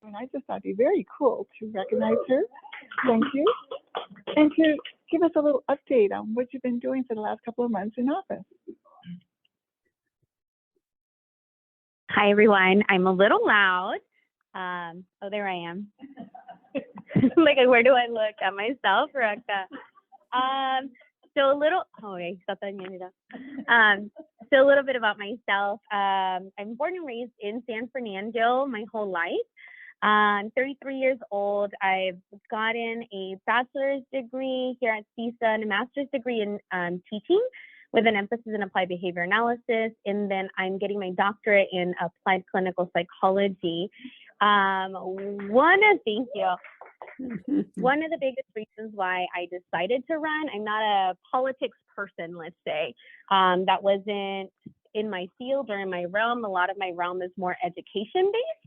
and I just thought it'd be very cool to recognize her. Thank you. And to give us a little update on what you've been doing for the last couple of months in office. Hi, everyone. I'm a little loud. Oh, there I am. Like, where do I look? At myself or at so a little, so a little bit about myself. I'm born and raised in San Fernando my whole life. I'm 33 years old. I've gotten a bachelor's degree here at CISA and a master's degree in teaching with an emphasis in applied behavior analysis. And then I'm getting my doctorate in applied clinical psychology. One of the biggest reasons why I decided to run, I'm not a politics person, let's say. That wasn't in my field or in my realm. A lot of my realm is more education-based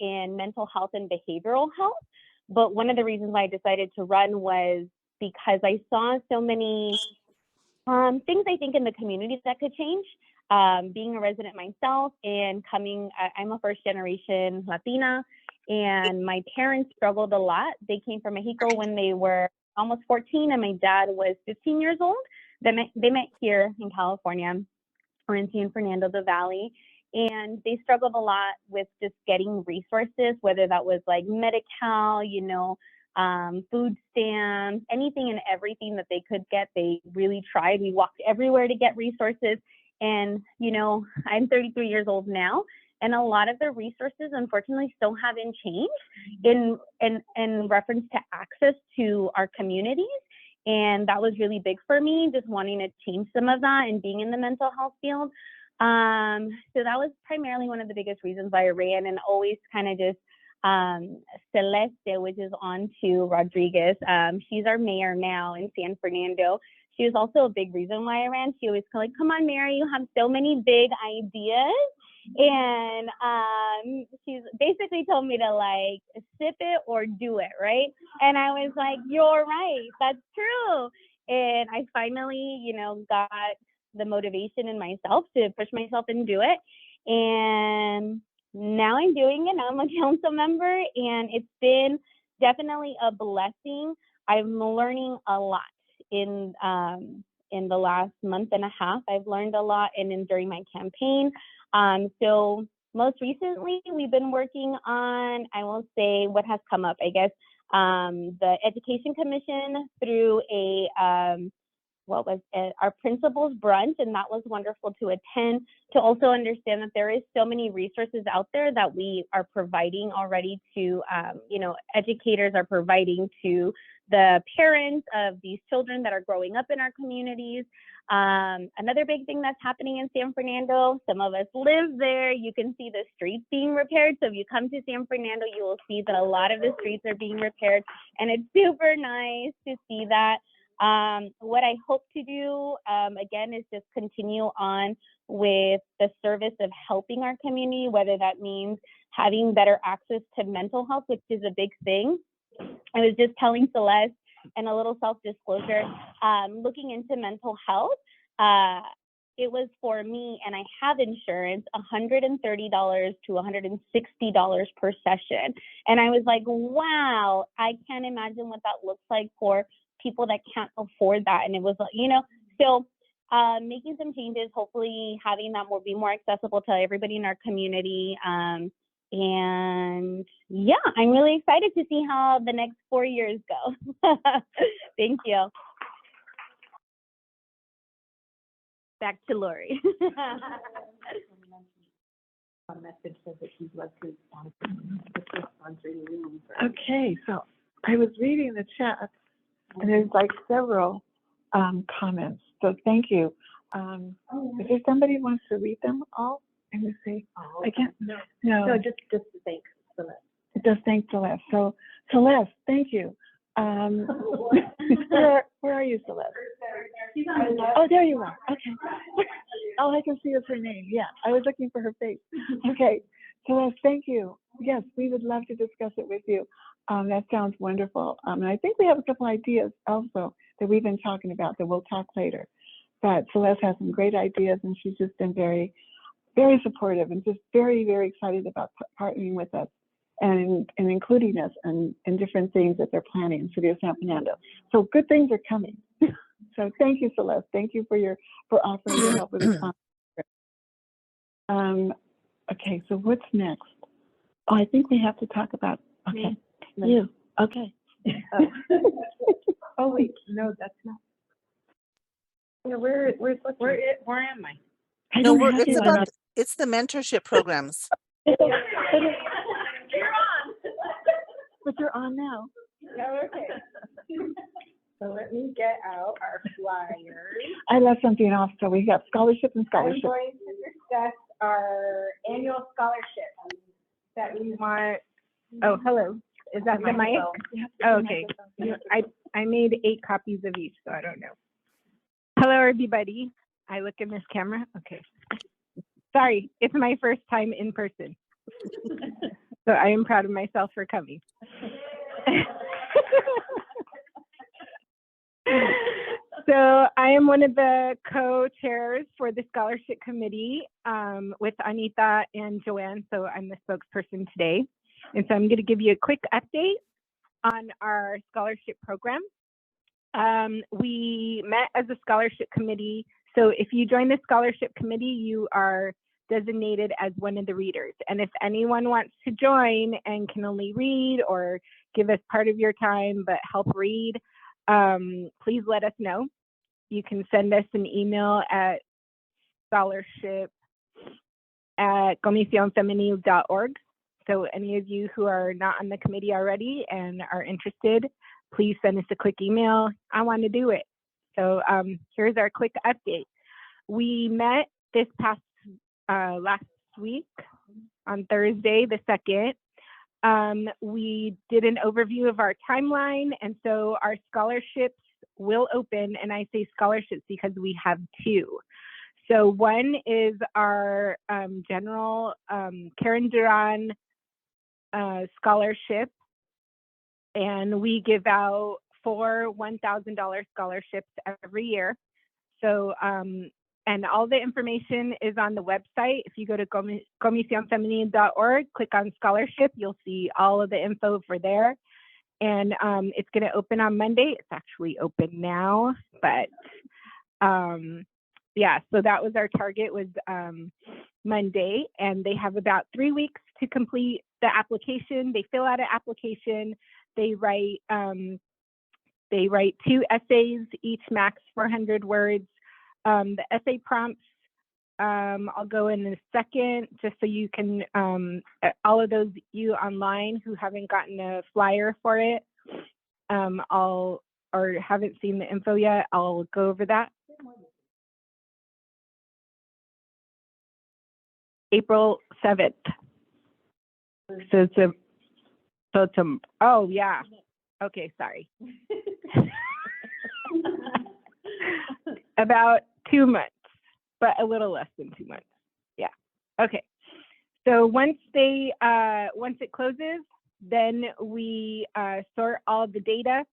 in mental health and behavioral health. But one of the reasons why I decided to run was because I saw so many things I think in the community that could change. Being a resident myself and I'm a first generation Latina, and my parents struggled a lot. They came from Mexico when they were almost 14, and my dad was 15 years old. They met here in California or in San Fernando, the Valley, and they struggled a lot with just getting resources, whether that was like Medi-Cal, food stamps, anything and everything that they could get. They really tried. We walked everywhere to get resources. And, I'm 33 years old now, and a lot of the resources, unfortunately, still haven't changed in reference to access to our communities. And that was really big for me, just wanting to change some of that and being in the mental health field. So that was primarily one of the biggest reasons why I ran, and always kind of just Celeste, which is on to Rodriguez. She's our mayor now in San Fernando. She was also a big reason why I ran. She always like, come on, Mary, you have so many big ideas. And she's basically told me to like sip it or do it, right? And I was like, you're right, that's true. And I finally, got the motivation in myself to push myself and do it. And now I'm doing it. I'm a council member, and it's been definitely a blessing. I'm learning a lot in the last month and a half. I've learned a lot during my campaign. So most recently, we've been working on, I will say what has come up, I guess, the Education Commission through our principal's brunch, and that was wonderful to attend, to also understand that there is so many resources out there that we are providing already to, educators are providing to the parents of these children that are growing up in our communities. Another big thing that's happening in San Fernando, some of us live there, you can see the streets being repaired. So if you come to San Fernando, you will see that a lot of the streets are being repaired, and it's super nice to see that. What I hope to do, again, is just continue on with the service of helping our community, whether that means having better access to mental health, which is a big thing. I was just telling Celeste, and a little self-disclosure, looking into mental health, it was for me, and I have insurance, $130 to $160 per session. And I was like, wow, I can't imagine what that looks like for people that can't afford that. And it was, so making some changes, hopefully having that be more accessible to everybody in our community. And yeah, I'm really excited to see how the next 4 years go. Thank you. Back to Lori. Okay, so I was reading the chat, and there's like several comments. So thank you. Is there somebody who wants to read them all? And you say, I can't. No, just to thank Celeste. Just thank Celeste. So Celeste, thank you. Where are you, Celeste? Oh, there you are. Okay. All I can see is her name. Yeah, I was looking for her face. Okay, Celeste, thank you. Yes, we would love to discuss it with you. That sounds wonderful. And I think we have a couple ideas also that we've been talking about that we'll talk later. But Celeste has some great ideas, and she's just been very, very supportive and just very, very excited about partnering with us. and including us in different things that they're planning in City of San Fernando. So good things are coming. So thank you, Celeste. Thank you for offering to help with this conference. Okay, so what's next? Oh, I think we have to talk about, okay, you, okay. Oh wait, no, that's not. Yeah, where am I? I No, don't have it's you. about it's the mentorship programs. You're on. But you're on now. Oh, okay. So let me get out our flyers. I left something off, so we got scholarship and I'm scholarship. going to discuss our annual scholarship that we want. Oh, hello. Is that the mic? Oh, okay. I made 8 copies of each, so I don't know. Hello, everybody. I look in this camera. Okay. Sorry, it's my first time in person. So I am proud of myself for coming. So I am one of the co-chairs for the scholarship committee with Anita and Joanne. So I'm the spokesperson today. And so I'm going to give you a quick update on our scholarship program. We met as a scholarship committee. So if you join the scholarship committee, you are designated as one of the readers. And if anyone wants to join and can only read or give us part of your time but help read, please let us know. You can send us an email at scholarship@comisionfemenil.org. So any of you who are not on the committee already and are interested, please send us a quick email. I want to do it. So here's our quick update. We met this past last week on Thursday, the 2nd. We did an overview of our timeline, and so our scholarships will open, and I say scholarships because we have 2. So one is our general Karen Duran scholarship, and we give out 4 $1,000 scholarships every year. So, and all the information is on the website. If you go to comisionfemenil.org, click on scholarship, you'll see all of the info for there. And it's going to open on Monday. It's actually open now, but yeah, so that was our target, was Monday, and they have about 3 weeks to complete the application. They fill out an application. They write 2 essays, each max 400 words. The essay prompts, I'll go in a second, just so you can, all of those you online who haven't gotten a flyer for it, or haven't seen the info yet, I'll go over that. April 7th. So oh yeah. Okay, sorry. About 2 months, but a little less than 2 months. Yeah. Okay. So once it closes, then we sort all the data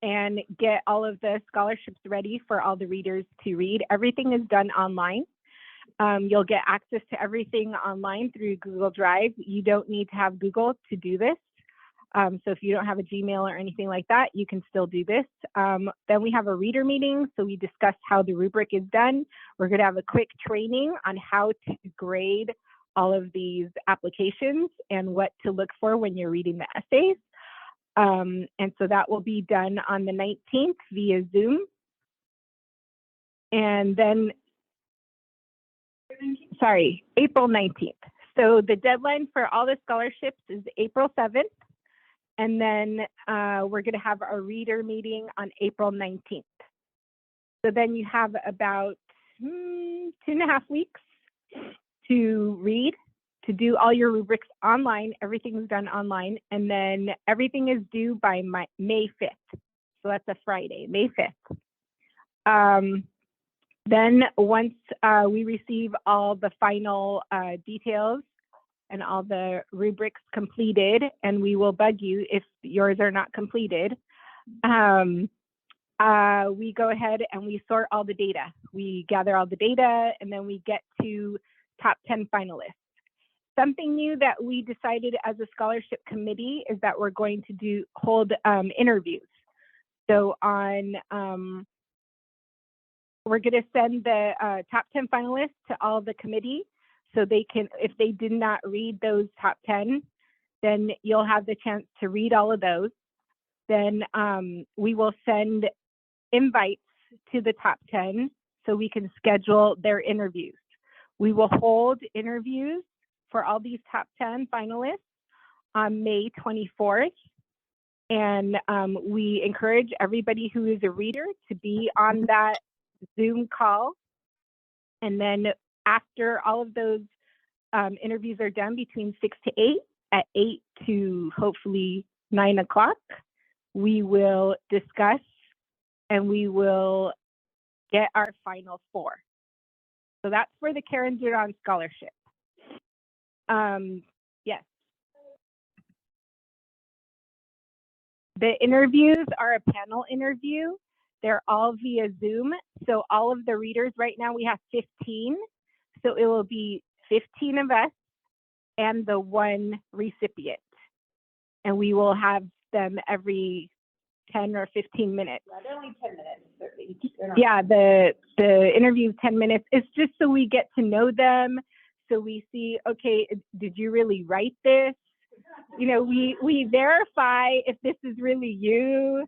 and get all of the scholarships ready for all the readers to read. Everything is done online. You'll get access to everything online through Google Drive. You don't need to have Google to do this. So if you don't have a Gmail or anything like that, you can still do this. Then we have a reader meeting. So we discuss how the rubric is done. We're going to have a quick training on how to grade all of these applications and what to look for when you're reading the essays. And so that will be done on the 19th via Zoom. And then, sorry, April 19th. So the deadline for all the scholarships is April 7th. And then we're going to have our reader meeting on April 19th. So then you have about 2.5 weeks to read, to do all your rubrics online. Everything's done online. And then everything is due by May 5th. So that's a Friday, May 5th. Then once we receive all the final details and all the rubrics completed, and we will bug you if yours are not completed, we go ahead and we sort all the data. We gather all the data, and then we get to top 10 finalists. Something new that we decided as a scholarship committee is that we're going to hold interviews. So we're going to send the top 10 finalists to all the committee, so they can, if they did not read those top 10, then you'll have the chance to read all of those. Then we will send invites to the top 10 so we can schedule their interviews. We will hold interviews for all these top 10 finalists on May 24th. And we encourage everybody who is a reader to be on that Zoom call. And then after all of those interviews are done between 6 to 8, at 8 to hopefully 9 o'clock, we will discuss and we will get our final 4. So that's for the Karen Duran Scholarship. Yes. The interviews are a panel interview. They're all via Zoom. So all of the readers right now, we have 15. So it will be 15 of us and the 1 recipient. And we will have them every 10 or 15 minutes. Yeah, they're only 10 minutes. Yeah, the interview is 10 minutes. It's just so we get to know them. So we see, okay, did you really write this? You know, we verify if this is really you,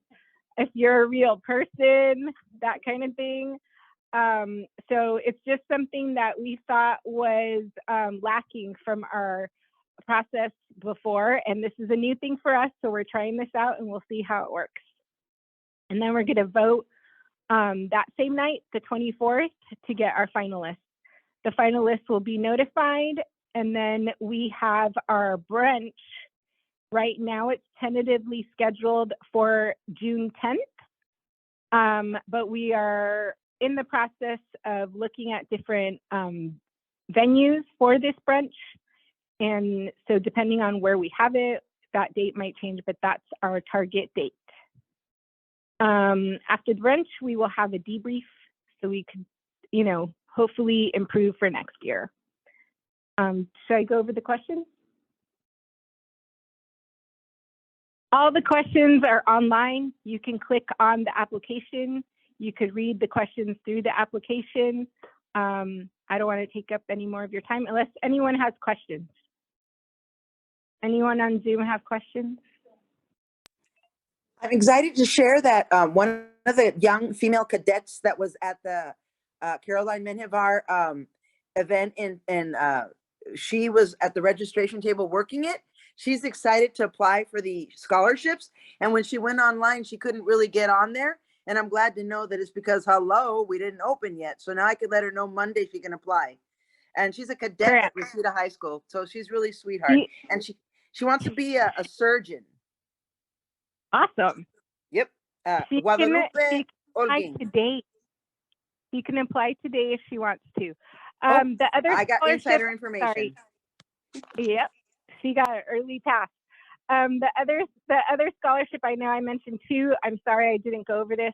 if you're a real person, that kind of thing. So it's just something that we thought was lacking from our process before. And this is a new thing for us. So we're trying this out and we'll see how it works. And then we're going to vote that same night, the 24th, to get our finalists. The finalists will be notified. And then we have our brunch. Right now, it's tentatively scheduled for June 10th, but we are in the process of looking at different venues for this brunch. And so depending on where we have it, that date might change, but that's our target date. After the brunch, we will have a debrief so we could, you know, hopefully improve for next year. Should I go over the questions? All the questions are online. You can click on the application. You could read the questions through the application. I don't want to take up any more of your time unless anyone has questions. Anyone on Zoom have questions? I'm excited to share that one of the young female cadets that was at the Caroline Menjivar event, and she was at the registration table working it. She's excited to apply for the scholarships. And when she went online, she couldn't really get on there. And I'm glad to know that it's because, hello, we didn't open yet. So now I could let her know Monday she can apply. And she's a cadet at Reseda High School. So she's really sweetheart. And she wants to be a surgeon. Awesome. Yep. She Guadalupe can apply Holguin. today. She can apply today if she wants to. The other I got insider information. Sorry. Yep. She got an early pass. The other scholarship, I know I mentioned 2, I'm sorry I didn't go over this,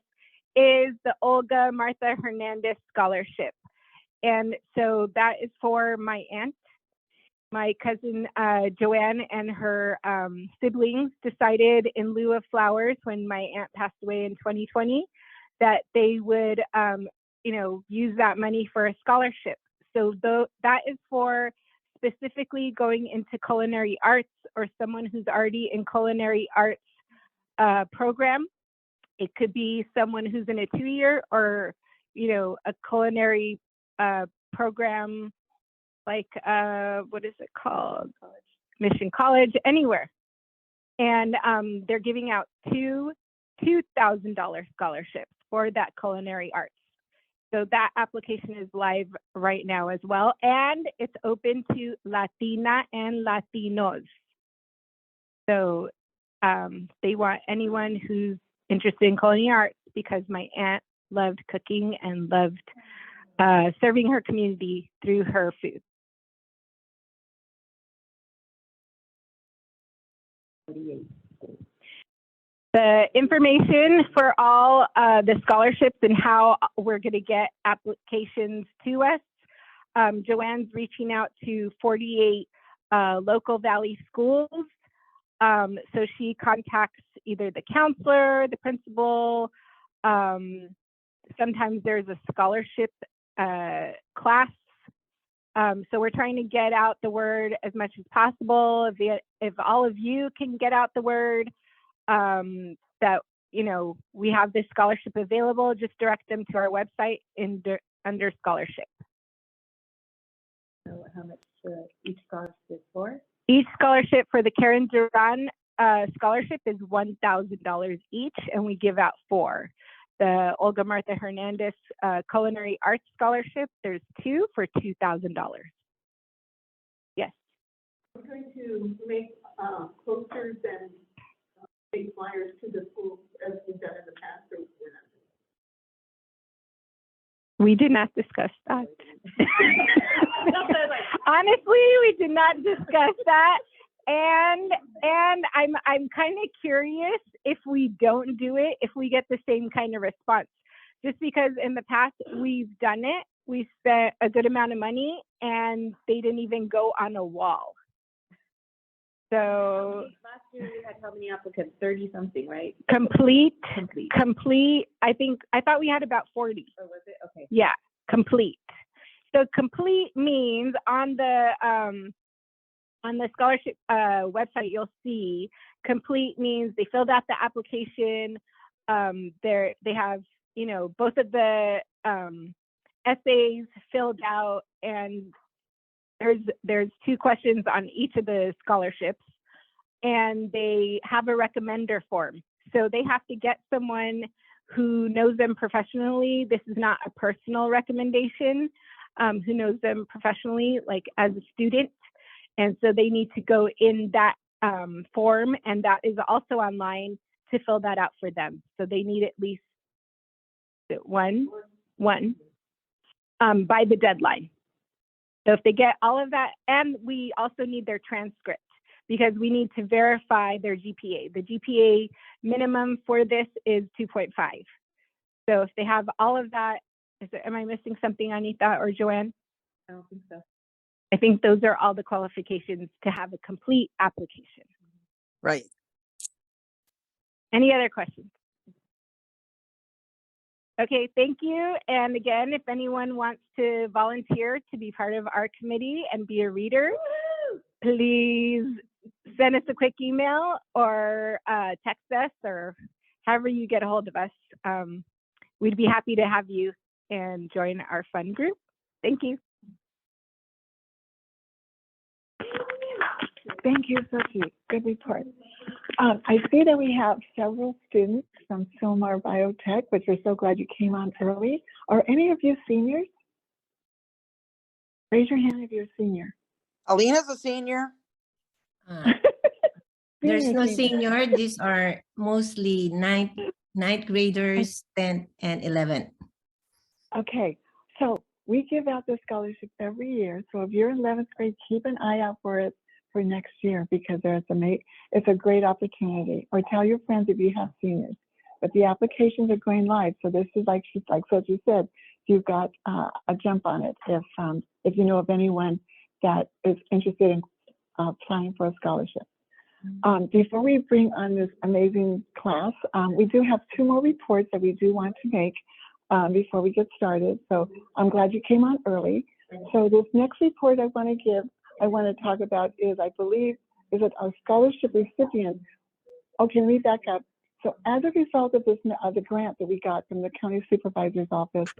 is the Olga Martha Hernandez Scholarship. And so that is for my aunt. My cousin Joanne and her siblings decided, in lieu of flowers, when my aunt passed away in 2020, that they would you know, use that money for a scholarship. So that is for specifically going into culinary arts or someone who's already in culinary arts program. It could be someone who's in a 2-year or, you know, a culinary program like, what is it called? Mission College, anywhere. And they're giving out $2,000 scholarships for that culinary arts. So that application is live right now as well. And it's open to Latina and Latinos. So they want anyone who's interested in culinary arts, because my aunt loved cooking and loved serving her community through her food. The information for all the scholarships and how we're going to get applications to us, Joanne's reaching out to 48 local Valley schools. So she contacts either the counselor, the principal. Sometimes there's a scholarship class. So we're trying to get out the word as much as possible. If all of you can get out the word that, you know, we have this scholarship available, just direct them to our website under scholarship. So how much each scholarship is for? Each scholarship for the Karen Duran scholarship is $1,000 each, and we give out 4. The Olga Martha Hernandez Culinary Arts Scholarship, there's 2 for $2,000. Yes. We're going to make posters and make flyers to the schools as we've done in the past. Or we did not discuss that. Honestly, we did not discuss that. And I'm kind of curious if we don't do it, if we get the same kind of response. Just because in the past we've done it, we spent a good amount of money and they didn't even go on a wall. So last year we had how many applicants? 30 something, right? Complete. I thought we had about 40. Or was it? Okay. Yeah, complete. So complete means on the scholarship website, you'll see complete means they filled out the application. They have, you know, both of the essays filled out, and there's 2 questions on each of the scholarships, and they have a recommender form. So they have to get someone who knows them professionally. This is not a personal recommendation, who knows them professionally, like as a student. And so they need to go in that form, and that is also online to fill that out for them. So they need at least one by the deadline. So if they get all of that, and we also need their transcript because we need to verify their GPA. The GPA minimum for this is 2.5. So if they have all of that, am I missing something, Anita or Joanne? I don't think so. I think those are all the qualifications to have a complete application. Right. Any other questions? Okay, thank you. And again, if anyone wants to volunteer to be part of our committee and be a reader, please send us a quick email or text us, or however you get a hold of us. We'd be happy to have you and join our fun group. Thank you. Thank you, Sophie. Good report. I see that we have several students from Sylmar Biotech, which we're so glad you came on early. Are any of you seniors? Raise your hand if you're a senior. Alina's a senior. There's no Senior. senior. These are mostly ninth graders, 10th and 11th. Okay, so we give out the scholarship every year. So if you're in 11th grade, keep an eye out for it for next year, because it's a great opportunity. Or tell your friends if you have seniors. But the applications are going live, so this is like Sophie said, you've got a jump on it if you know of anyone that is interested in applying for a scholarship. Before we bring on this amazing class, we do have 2 more reports that we do want to make before we get started. So I'm glad you came on early. So this next report I want to talk about is, I believe, is it our scholarship recipient? Okay, let me back up. So as a result of the grant that we got from the county supervisor's office,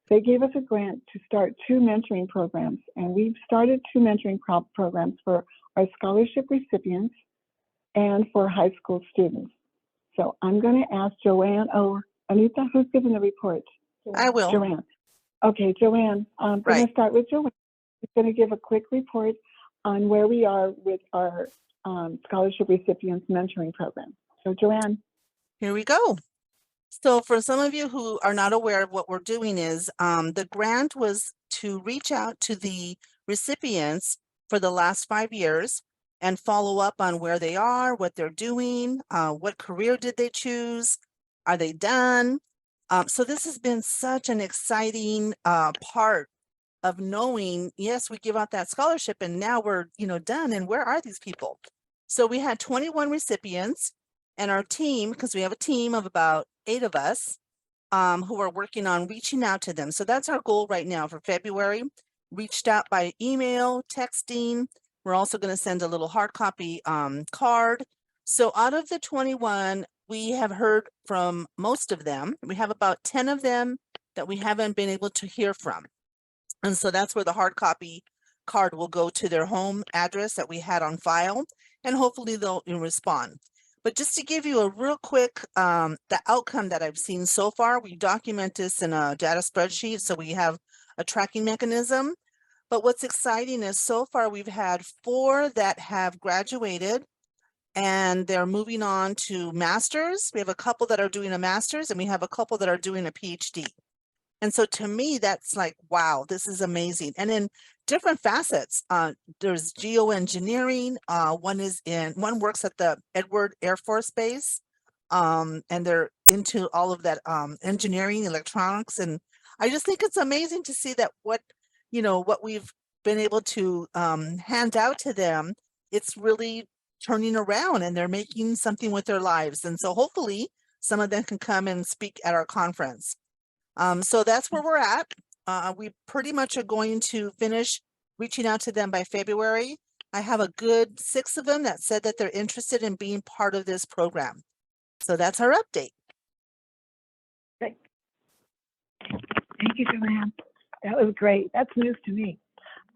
they gave us a grant to start 2 mentoring programs, and we've started 2 mentoring programs for our scholarship recipients and for high school students. So I'm going to ask Joanne or Anita, who's giving the report? I will. Joanne. Okay, Joanne, I'm going to start with Joanne. She's going to give a quick report on where we are with our scholarship recipients mentoring program. So Joanne. Here we go. So for some of you who are not aware of what we're doing is, the grant was to reach out to the recipients for the last 5 years and follow up on where they are, what they're doing, what career did they choose, are they done? So this has been such an exciting part of knowing, yes, we give out that scholarship and now we're, done. And where are these people? So we had 21 recipients, and our team, because we have a team of about 8 of us, who are working on reaching out to them. So that's our goal right now for February. Reached out by email, texting. We're also going to send a little hard copy card. So out of the 21, we have heard from most of them. We have about 10 of them that we haven't been able to hear from. And so that's where the hard copy card will go to their home address that we had on file, and hopefully they'll respond. But just to give you a real quick, the outcome that I've seen so far, we document this in a data spreadsheet, so we have a tracking mechanism. But what's exciting is so far we've had 4 that have graduated and they're moving on to masters. We have a couple that are doing a master's, and we have a couple that are doing a PhD. And so to me, that's like, wow, this is amazing. And in different facets, there's geoengineering. One works at the Edward Air Force Base, and they're into all of that engineering, electronics. And I just think it's amazing to see that what we've been able to hand out to them, it's really turning around and they're making something with their lives. And so hopefully some of them can come and speak at our conference. So that's where we're at. We pretty much are going to finish reaching out to them by February. I have a good 6 of them that said that they're interested in being part of this program. So that's our update. Great. Thank you, Joanne. That was great. That's news to me.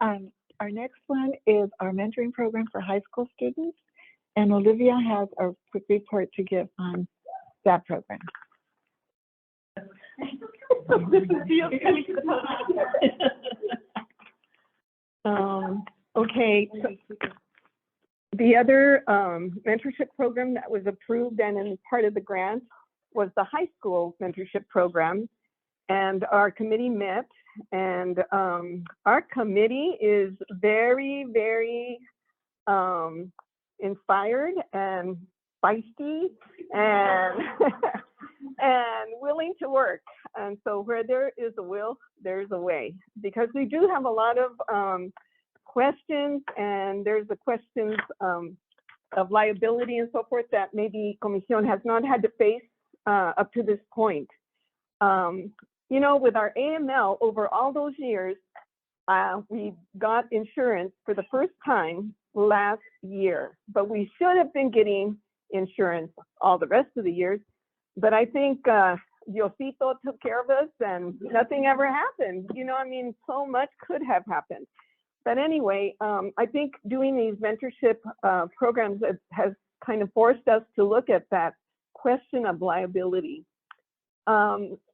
Our next one is our mentoring program for high school students. And Olivia has a quick report to give on that program. This is you coming to the podium. Okay. So the other mentorship program that was approved and in part of the grant was the high school mentorship program. And our committee met, and our committee is very, very inspired and feisty and and willing to work. And so where there is a will, there's a way, because we do have a lot of questions, and there's the questions of liability and so forth that maybe Comision has not had to face up to this point. With our AML over all those years, we got insurance for the first time last year, but we should have been getting insurance all the rest of the years. But I think Diosito took care of us and nothing ever happened. So much could have happened. But anyway, I think doing these mentorship programs has kind of forced us to look at that question of liability.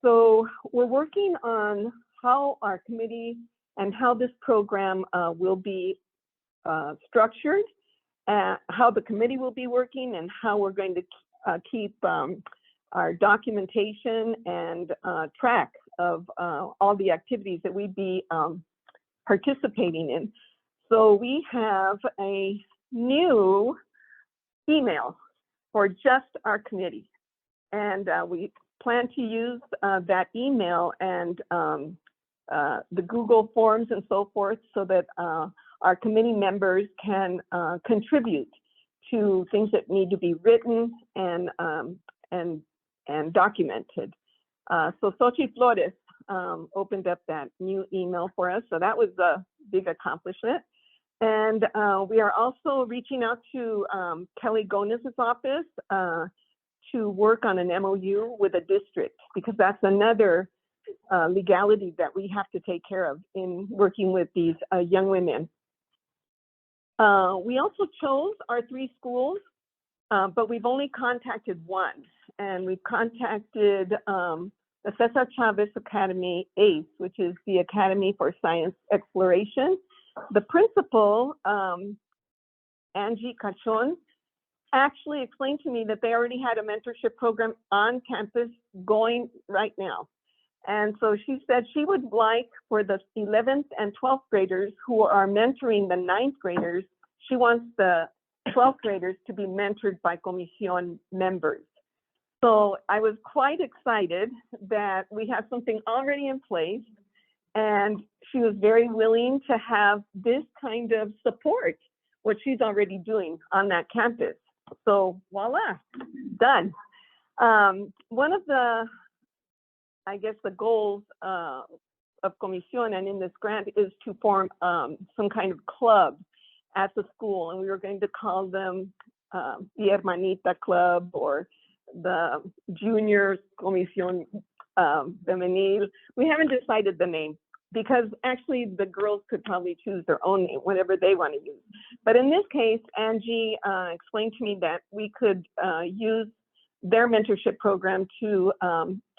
So we're working on how our committee and how this program will be structured, how the committee will be working, and how we're going to keep our documentation and track of all the activities that we'd be participating in. So we have a new email for just our committee, and we plan to use that email and the Google Forms and so forth, so that our committee members can contribute to things that need to be written and documented. So Xochitl Flores opened up that new email for us, so that was a big accomplishment. And we are also reaching out to Kelly Gonz's office to work on an MOU with a district, because that's another legality that we have to take care of in working with these young women. We also chose our 3 schools, but we've only contacted one, and we've contacted the Cesar Chavez Academy ACE, which is the Academy for Science Exploration. The principal, Angie Cachon, actually explained to me that they already had a mentorship program on campus going right now. And so she said she would like, for the 11th and 12th graders who are mentoring the 9th graders, she wants the 12th graders to be mentored by Comision members. So I was quite excited that we have something already in place, And she was very willing to have this kind of support, what she's already doing on that campus. So voila, done. One of the, I guess, the goals of Comision and in this grant is to form some kind of club at the school, and we were going to call them the Hermanita Club or the Junior Comision Femenil. We haven't decided the name because actually the girls could probably choose their own name, whatever they want to use. But in this case, Angie explained to me that we could use their mentorship program to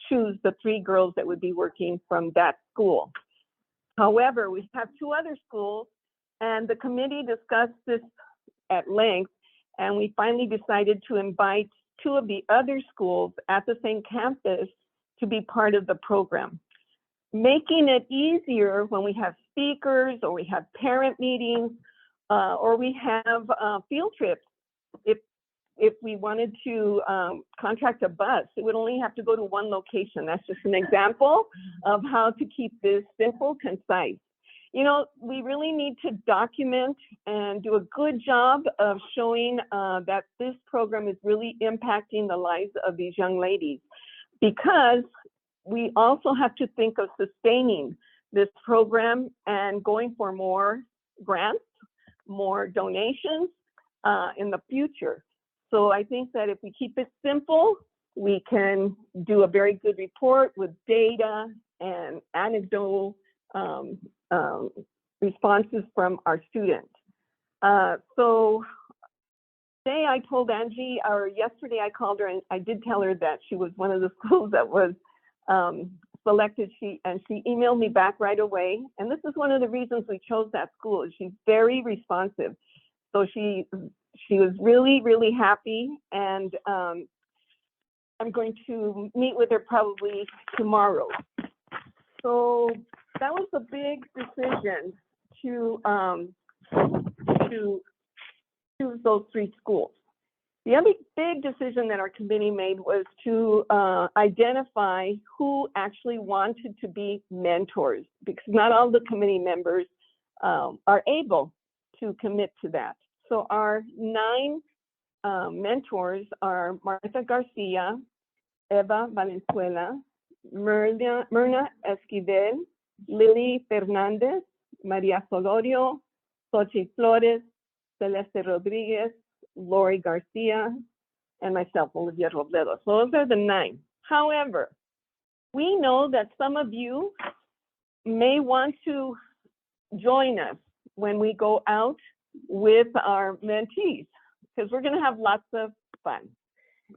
choose the 3 girls that would be working from that school. However, we have 2 other schools, and the committee discussed this at length, and we finally decided to invite 2 of the other schools at the same campus to be part of the program, making it easier when we have speakers or we have parent meetings or we have field trips. If we wanted to contract a bus, it would only have to go to 1 location. That's just an example of how to keep this simple, concise. You know, we really need to document and do a good job of showing that this program is really impacting the lives of these young ladies, because we also have to think of sustaining this program and going for more grants, more donations in the future. So I think that if we keep it simple, we can do a very good report with data and anecdotal responses from our students. So today I told Angie, or yesterday I called her and I did tell her that she was one of the schools that was selected. She emailed me back right away. And this is one of the reasons we chose that school. She's very responsive. So she was really, really happy. And I'm going to meet with her probably tomorrow. So that was a big decision to choose those 3 schools. The other big decision that our committee made was to identify who actually wanted to be mentors, because not all the committee members are able to commit to that. So our 9 mentors are Martha Garcia, Eva Valenzuela, Myrna Esquivel, Lily Fernandez, Maria Solorio, Xochitl Flores, Celeste Rodriguez, Lori Garcia, and myself, Olivia Robledo. So those are the 9. However, we know that some of you may want to join us when we go out with our mentees, because we're going to have lots of fun.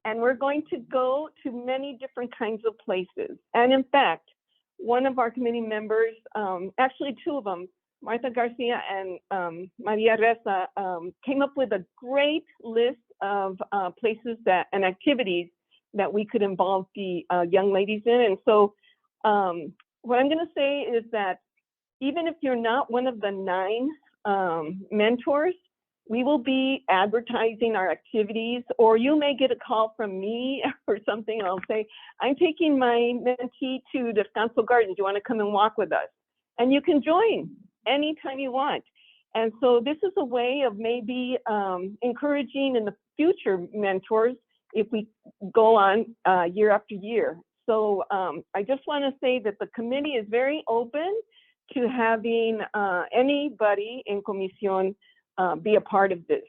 And we're going to go to many different kinds of places. And in fact, one of our committee members, actually 2 of them, Martha Garcia and Maria Reza, came up with a great list of places that and activities that we could involve the young ladies in. And so what I'm going to say is that even if you're not one of the 9 mentors, we will be advertising our activities, or you may get a call from me or something, and I'll say, I'm taking my mentee to Descanso Gardens. Do you want to come and walk with us? And you can join anytime you want. And so this is a way of maybe encouraging in the future mentors if we go on year after year. So I just want to say that the committee is very open to having anybody in Comision be a part of this.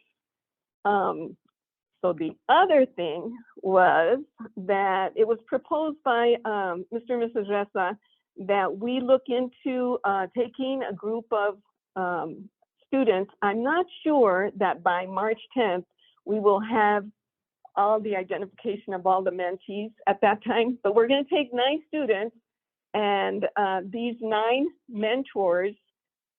So the other thing was that it was proposed by Mr. and Mrs. Reza that we look into taking a group of students. I'm not sure that by March 10th, we will have all the identification of all the mentees at that time, but we're going to take 9 students and these 9 mentors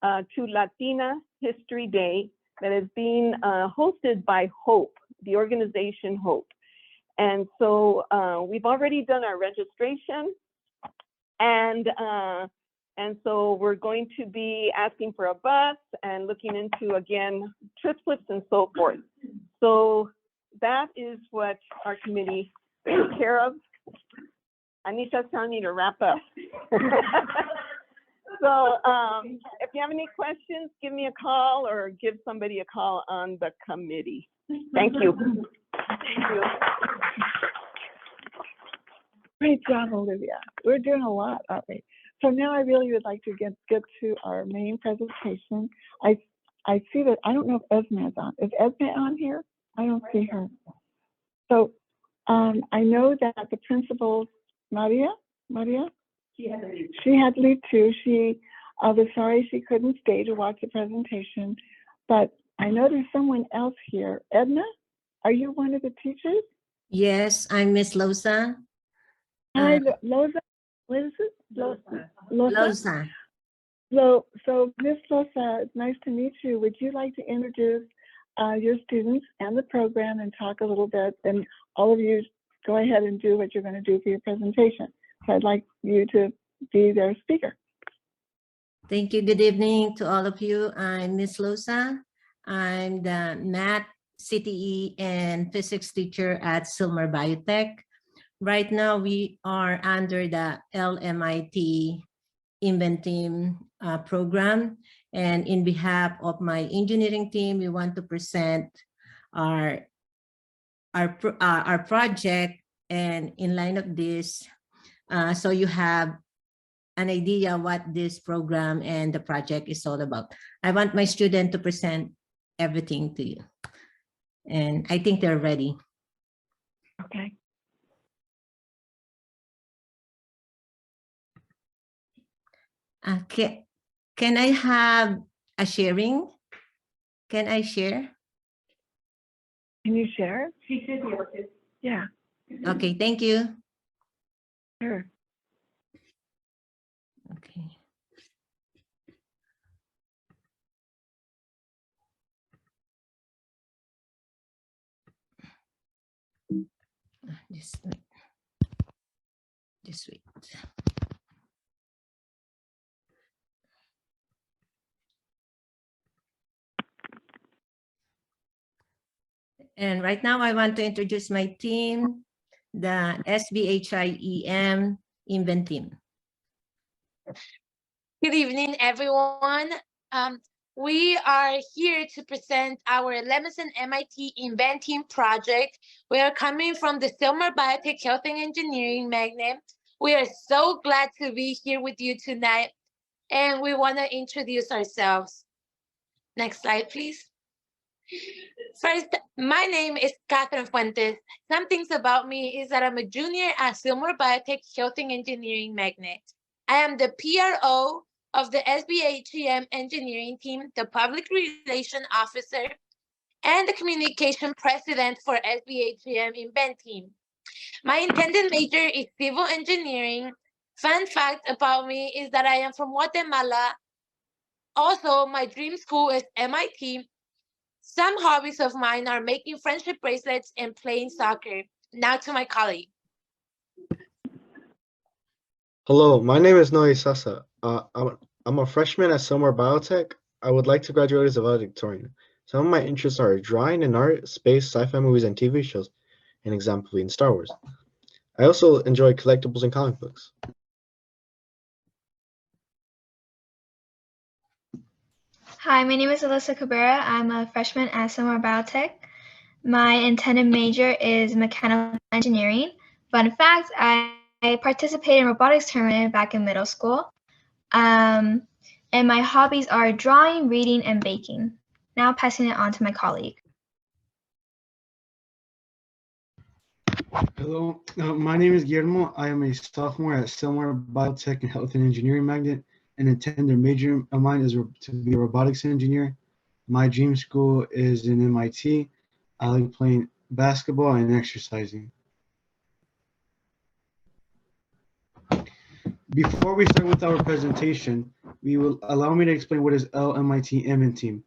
to Latina History Day that is being hosted by HOPE, the organization HOPE. And so we've already done our registration, and so we're going to be asking for a bus and looking into, again, trip slips and so forth. So that is what our committee took care of. Anisha's telling me to wrap up. So if you have any questions, give me a call or give somebody a call on the committee. Thank you. Thank you. Great job, Olivia. We're doing a lot, aren't we? So now I really would like to get to our main presentation. I see that, I don't know if Esme is on. Is Esme on here? I don't see her. So I know that the principal, Maria? She had to leave too. She was sorry she couldn't stay to watch the presentation, but I know there's someone else here. Edna, are you one of the teachers? Yes, I'm Miss Loza. Hi, Loza. What is it? Loza. Loza. So Miss Loza, it's nice to meet you. Would you like to introduce your students and the program and talk a little bit? And all of you go ahead and do what you're going to do for your presentation. So I'd like you to be their speaker. Thank you. Good evening to all of you. I'm Miss Loza. I'm the math, CTE, and physics teacher at Sylmar Biotech. Right now, we are under the LMIT InvenTeam program. And in behalf of my engineering team, we want to present our project. And in line of this, so you have an idea what this program and the project is all about. I want my student to present everything to you. And I think they're ready. Okay. Okay. Can I have a sharing? Can I share? Can you share? She should be able to. Yeah. Okay, thank you. Sure. Okay. Just wait. Just wait. And right now I want to introduce my team, the SBHIEM InvenTeam. Good evening, everyone. We are here to present our Lemelson-MIT InvenTeam project. We are coming from the Sylmar Biotech Health and Engineering magnet. We are so glad to be here with you tonight, and we want to introduce ourselves. Next slide, please. First, my name is Catherine Fuentes. Some things about me is that I'm a junior at Sylmar Biotech Health and Engineering magnet. I am the PRO of the SBHEM engineering team, the public relation officer, and the communication president for SBHEM InvenTeam. My intended major is civil engineering. Fun fact about me is that I am from Guatemala. Also, my dream school is MIT. Some hobbies of mine are making friendship bracelets and playing soccer. Now to my colleague. Hello, my name is Noe Sasa. I'm a freshman at Sylmar Biotech. I would like to graduate as a valedictorian. Some of my interests are drawing and art, space, sci-fi movies, and TV shows, an example being Star Wars. I also enjoy collectibles and comic books. Hi, my name is Alyssa Cabrera. I'm a freshman at Sylmar Biotech. My intended major is mechanical engineering. Fun fact, I participated in robotics tournament back in middle school. And my hobbies are drawing, reading, and baking. Now passing it on to my colleague. Hello, my name is Guillermo. I am a sophomore at Sylmar Biotech and Health and Engineering magnet. An intended major of mine is to be a robotics engineer. My dream school is in MIT. I like playing basketball and exercising. Before we start with our presentation, we will allow me to explain what is LMIT InvenTeam.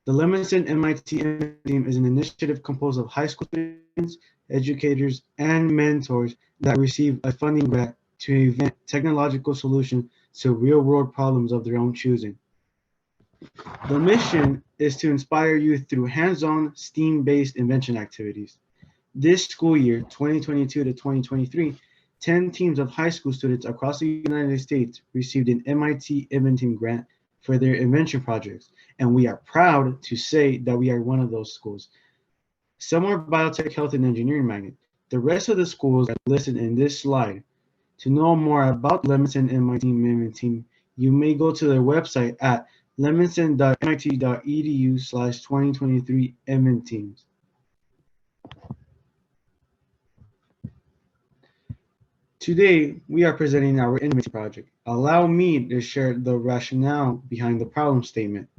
The Lemelson-MIT InvenTeam is an initiative composed of high school students, educators, and mentors that receive a funding grant to invent technological solutions to real-world problems of their own choosing. The mission is to inspire youth through hands-on, STEAM-based invention activities. This school year, 2022 to 2023, 10 teams of high school students across the United States received an MIT InvenTeam grant for their invention projects, and we are proud to say that we are one of those schools. Sylmar Biotech Health and Engineering Magnet. The rest of the schools are listed in this slide. To know more about Lemelson-MIT InvenTeam, you may go to their website at lemelson.mit.edu/2023 InvenTeams. Today, we are presenting our InvenTeam project. Allow me to share the rationale behind the problem statement.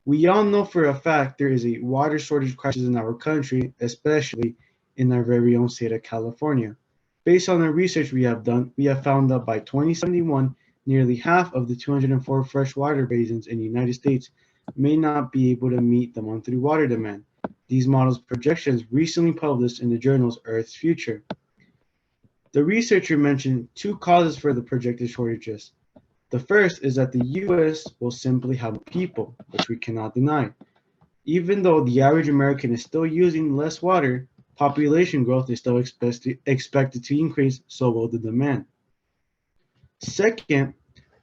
We all know for a fact there is a water shortage crisis in our country, especially in our very own state of California. Based on the research we have done, we have found that by 2071, nearly half of the 204 freshwater basins in the United States may not be able to meet the monthly water demand. These models' projections recently published in the journals Earth's Future. The researcher mentioned two causes for the projected shortages. The first is that the US will simply have people, which we cannot deny. Even though the average American is still using less water, population growth is still expected to increase, so will the demand. Second,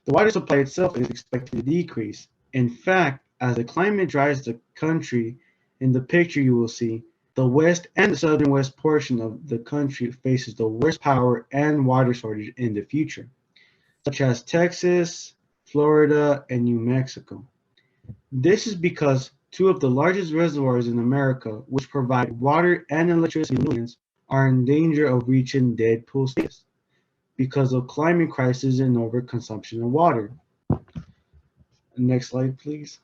the water supply itself is expected to decrease. In fact, as the climate drives the country, in the picture you will see, the west and the southern west portion of the country faces the worst power and water shortage in the future, such as Texas, Florida, and New Mexico. This is because two of the largest reservoirs in America, which provide water and electricity to millions, are in danger of reaching dead pool status because of climate crisis and overconsumption of water. Next slide, please.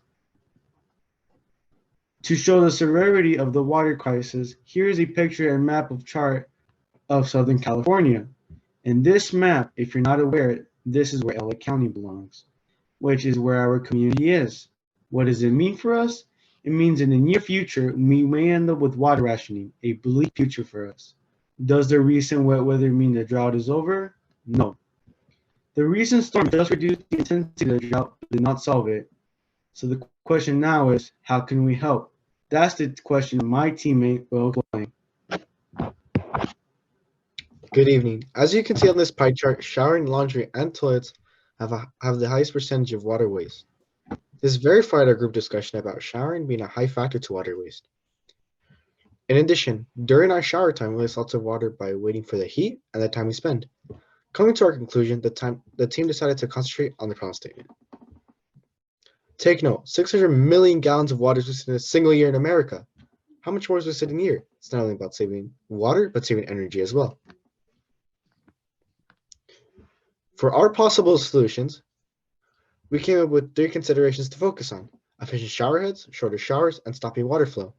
To show the severity of the water crisis, here is a picture and map of chart of Southern California. In this map, if you're not aware, this is where LA County belongs, which is where our community is. What does it mean for us? It means in the near future, we may end up with water rationing, a bleak future for us. Does the recent wet weather mean the drought is over? No. The recent storm just reduced the intensity of the drought, but did not solve it. So the question now is, how can we help? That's the question my teammate will explain. Good evening. As you can see on this pie chart, showering, laundry, and toilets have the highest percentage of water waste. This verified our group discussion about showering being a high factor to water waste. In addition, during our shower time, we waste lots of water by waiting for the heat and the time we spend. Coming to our conclusion, the team decided to concentrate on the problem statement. Take note, 600 million gallons of water is wasted in a single year in America. How much more is wasted in a year? It's not only about saving water, but saving energy as well. For our possible solutions, we came up with 3 considerations to focus on: efficient shower heads, shorter showers, and stopping water flow.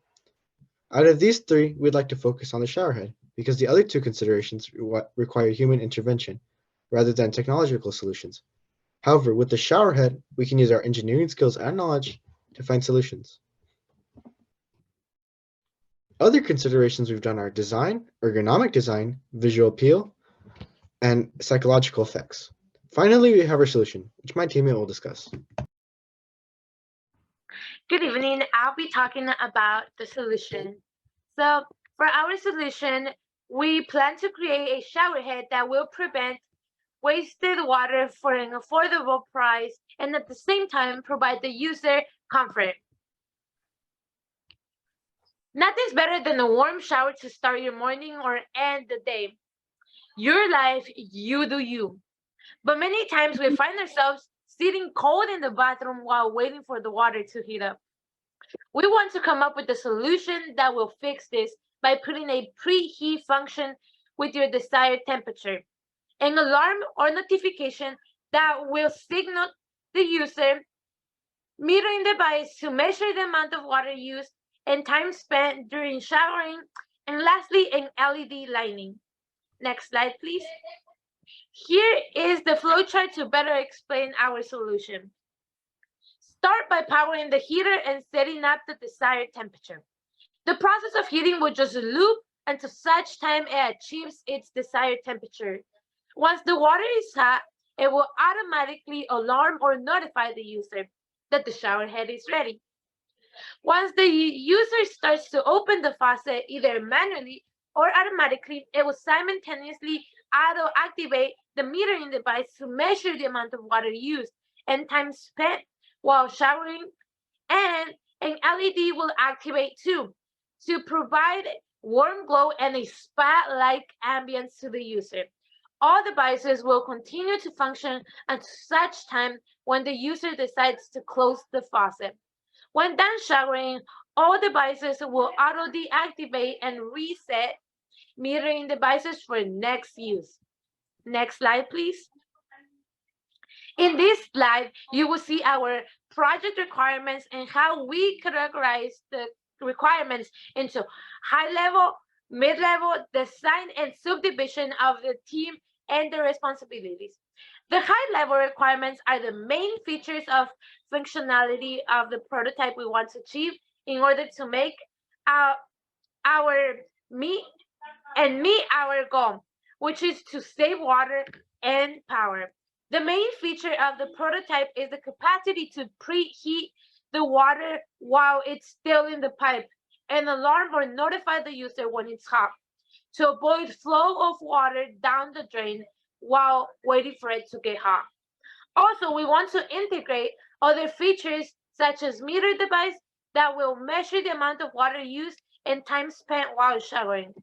Out of these 3, we'd like to focus on the shower head because the other 2 considerations require human intervention rather than technological solutions. However, with the shower head, we can use our engineering skills and knowledge to find solutions. Other considerations we've done are design, ergonomic design, visual appeal, and psychological effects. Finally, we have our solution, which my teammate will discuss. Good evening. I'll be talking about the solution. So for our solution, we plan to create a shower head that will prevent wasted water for an affordable price and at the same time provide the user comfort. Nothing's better than a warm shower to start your morning or end the day. Your life, you do you. But many times we find ourselves sitting cold in the bathroom while waiting for the water to heat up. We want to come up with a solution that will fix this by putting a preheat function with your desired temperature, an alarm or notification that will signal the user, metering device to measure the amount of water used and time spent during showering, and lastly, an LED lighting. Next slide, please. Here is the flowchart to better explain our solution. Start by powering the heater and setting up the desired temperature. The process of heating will just loop until such time it achieves its desired temperature. Once the water is hot, it will automatically alarm or notify the user that the shower head is ready. Once the user starts to open the faucet, either manually or automatically, it will simultaneously auto-activate the metering device to measure the amount of water used and time spent while showering, and an LED will activate too to provide warm glow and a spa-like ambience to the user. All devices will continue to function at such time when the user decides to close the faucet. When done showering, all devices will auto-deactivate and reset metering devices for next use. Next slide, please. In this slide, you will see our project requirements and how we categorize the requirements into high level, mid-level, design, and subdivision of the team and the responsibilities. The high level requirements are the main features of functionality of the prototype we want to achieve in order to make meet our goal, which is to save water and power. The main feature of the prototype is the capacity to preheat the water while it's still in the pipe and alarm or notify the user when it's hot to avoid flow of water down the drain while waiting for it to get hot. Also, we want to integrate other features such as meter device that will measure the amount of water used and time spent while showering.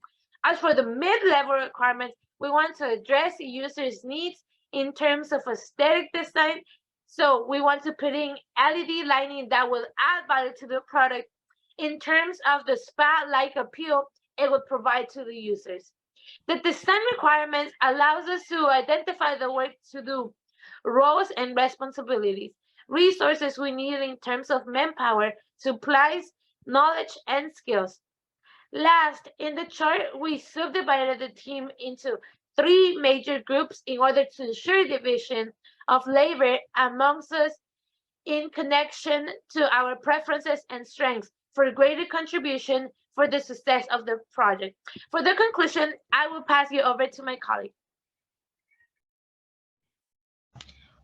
As for the mid-level requirements, we want to address the user's needs in terms of aesthetic design. So we want to put in LED lighting that will add value to the product in terms of the spa-like appeal it would provide to the users. The design requirements allows us to identify the work to do, roles and responsibilities, resources we need in terms of manpower, supplies, knowledge, and skills. Last, in the chart, we subdivided the team into 3 major groups in order to ensure division of labor amongst us in connection to our preferences and strengths for greater contribution for the success of the project. For the conclusion, I will pass you over to my colleague.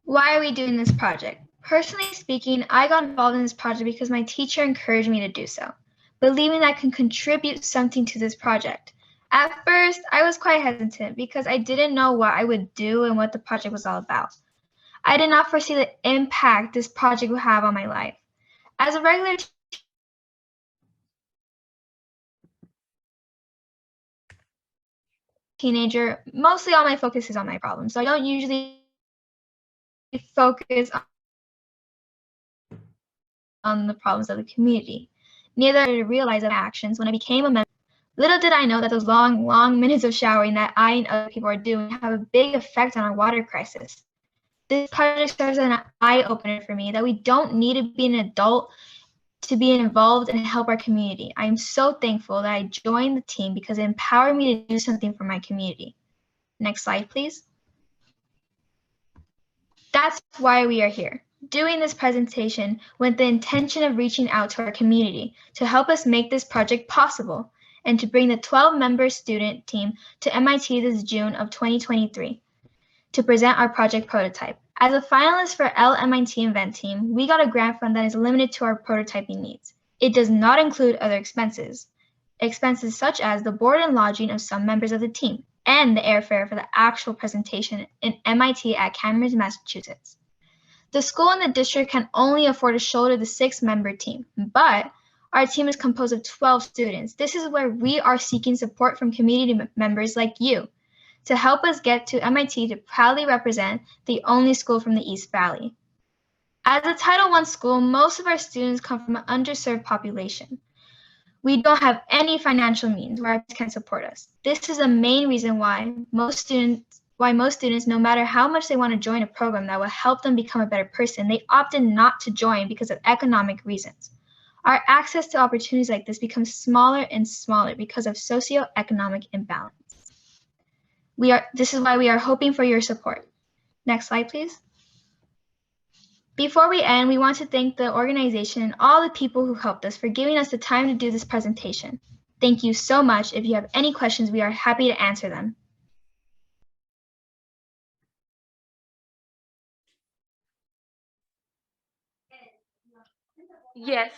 Why are we doing this project? Personally speaking, I got involved in this project because my teacher encouraged me to do so, believing that I can contribute something to this project. At first, I was quite hesitant because I didn't know what I would do and what the project was all about. I did not foresee the impact this project would have on my life. As a regular teenager, mostly all my focus is on my problems, so I don't usually focus on the problems of the community. Neither did I realize my actions when I became a member. Little did I know that those long minutes of showering that I and other people are doing have a big effect on our water crisis. This project serves as an eye-opener for me that we don't need to be an adult to be involved and help our community. I am so thankful that I joined the team because it empowered me to do something for my community. Next slide, please. That's why we are here, doing this presentation with the intention of reaching out to our community to help us make this project possible and to bring the 12-member student team to MIT this June of 2023 to present our project prototype. As a finalist for LMIT InvenTeam, we got a grant fund that is limited to our prototyping needs. It does not include other expenses such as the board and lodging of some members of the team and the airfare for the actual presentation in MIT at Cambridge, Massachusetts. The school and the district can only afford to shoulder the 6-member team, but our team is composed of 12 students. This is where we are seeking support from community members like you to help us get to MIT to proudly represent the only school from the East Valley. As a Title I school, most of our students come from an underserved population. We don't have any financial means where our parents can support us. This is the main reason why most students, no matter how much they want to join a program that will help them become a better person, they opted not to join because of economic reasons. Our access to opportunities like this becomes smaller and smaller because of socioeconomic imbalance. This is why we are hoping for your support. Next slide, please. Before we end, we want to thank the organization and all the people who helped us for giving us the time to do this presentation. Thank you so much. If you have any questions, we are happy to answer them. Yes.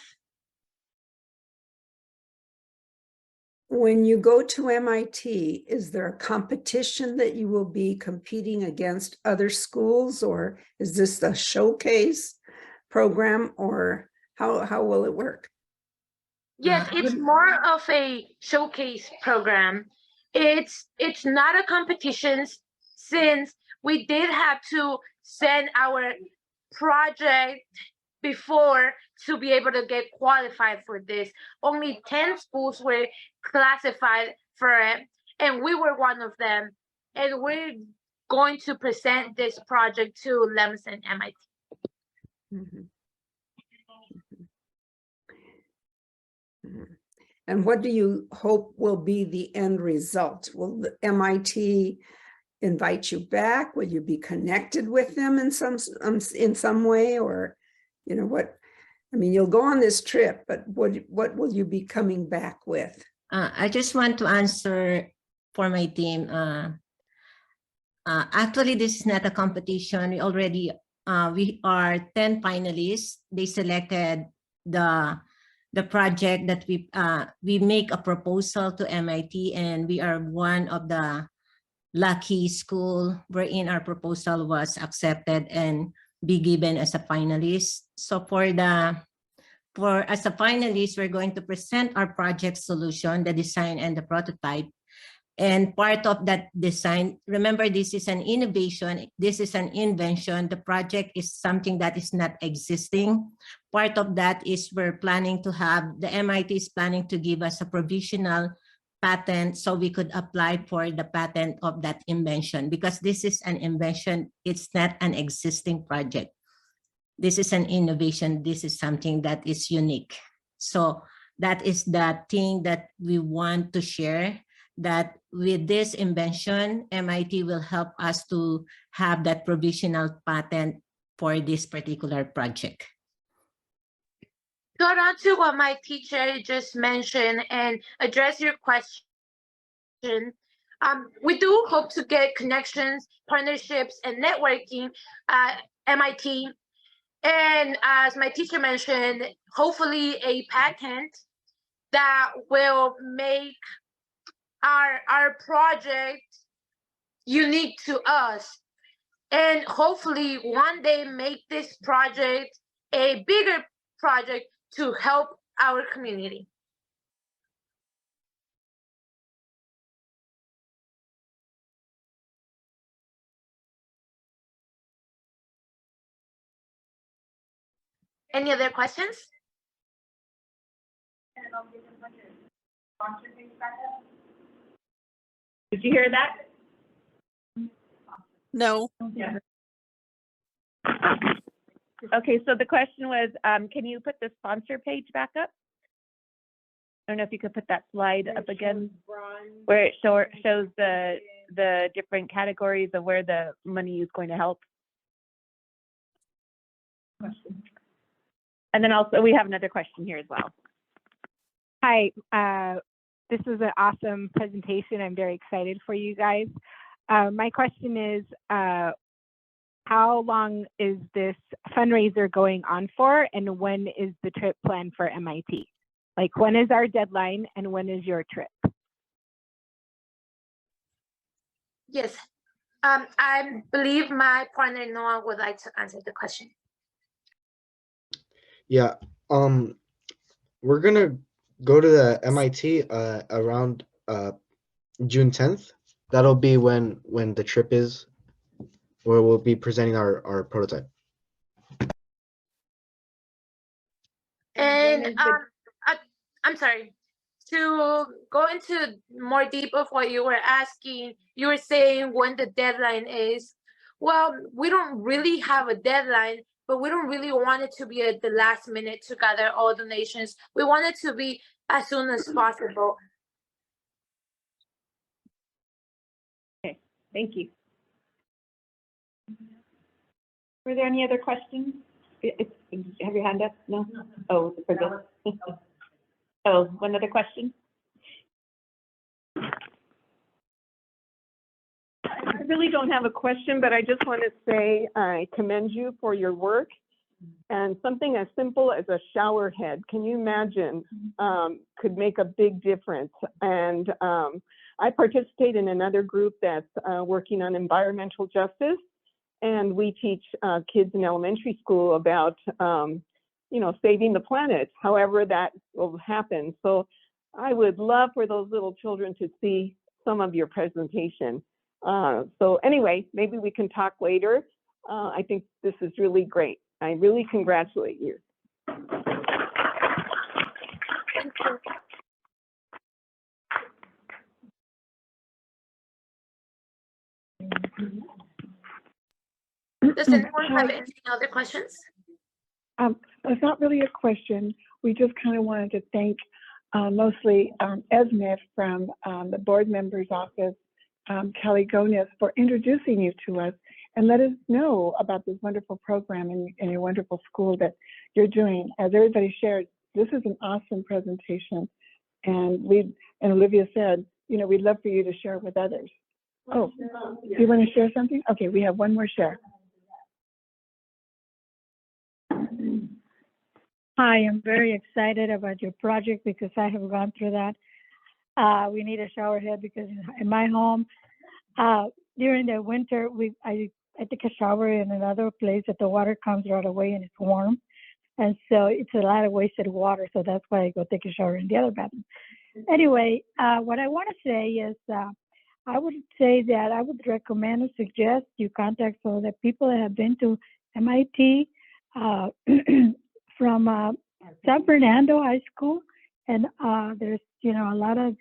when you go to MIT, is there a competition that you will be competing against other schools, or is this a showcase program, or how will it work? Yes, it's more of a showcase program. It's not a competition since we did have to send our project before to be able to get qualified for this. Only 10 schools were classified for it, and we were one of them. And we're going to present this project to Lemelson-MIT. Mhm. And what do you hope will be the end result? Will the MIT invite you back? Will you be connected with them in some way, or what? I mean, you'll go on this trip, but what will you be coming back with? I just want to answer for my team. Actually, this is not a competition. We are 10 finalists. They selected the project that we make a proposal to MIT, and we are one of the lucky school wherein our proposal was accepted and be given as a finalist. So as a finalist, we're going to present our project solution, the design and the prototype. And part of that design, remember, this is an innovation, this is an invention. The project is something that is not existing. Part of that is we're planning to have, the MIT is planning to give us a provisional patent so we could apply for the patent of that invention, because this is an invention, it's not an existing project. This is an innovation, this is something that is unique. So that is the thing that we want to share, that with this invention, MIT will help us to have that provisional patent for this particular project. To add on to what my teacher just mentioned and address your question, we do hope to get connections, partnerships, and networking at MIT. And as my teacher mentioned, hopefully a patent that will make our project unique to us, and hopefully one day make this project a bigger project to help our community. Any other questions? Did you hear that? No. Yeah. Okay, so the question was, can you put the sponsor page back up? I don't know if you could put that slide up again, where it shows the different categories of where the money is going to help. And then also we have another question here as well. Hi, this was an awesome presentation. I'm very excited for you guys. My question is, how long is this fundraiser going on for, and when is the trip planned for MIT? Like, when is our deadline and when is your trip? Yes, I believe my partner Noah would like to answer the question. Yeah, we're gonna go to the MIT around June 10th. That'll be when the trip is, where we'll be presenting our prototype. And I'm sorry, to go into more deep of what you were asking, you were saying when the deadline is. Well, we don't really have a deadline, but we don't really want it to be at the last minute to gather all donations. We want it to be as soon as possible. Okay, thank you. Were there any other questions? Have your hand up? No? Oh, for this. Oh, one other question? I really don't have a question, but I just want to say I commend you for your work And something as simple as a shower head, can you imagine, could make a big difference. And I participate in another group that's working on environmental justice. And we teach kids in elementary school about, you know, saving the planet, however that will happen. So I would love for those little children to see some of your presentation. So anyway, maybe we can talk later. I think this is really great. I really congratulate you. Does anyone have any other questions? It's not really a question. We just kind of wanted to thank mostly Esme from the board member's office, Kelly Gonis, for introducing you to us and let us know about this wonderful program and your wonderful school that you're doing. As everybody shared, this is an awesome presentation. And Olivia said, you know, we'd love for you to share it with others. Oh, do you want to share something? Okay, we have one more share. Hi, I'm very excited about your project because I have gone through that. We need a shower head because in my home, during the winter, I take a shower in another place that the water comes right away and it's warm. And so it's a lot of wasted water. So that's why I go take a shower in the other bathroom. Anyway, what I want to say is I would say that I would recommend or suggest you contact so that people that have been to MIT, from San Fernando High School, and there's, you know, a lot of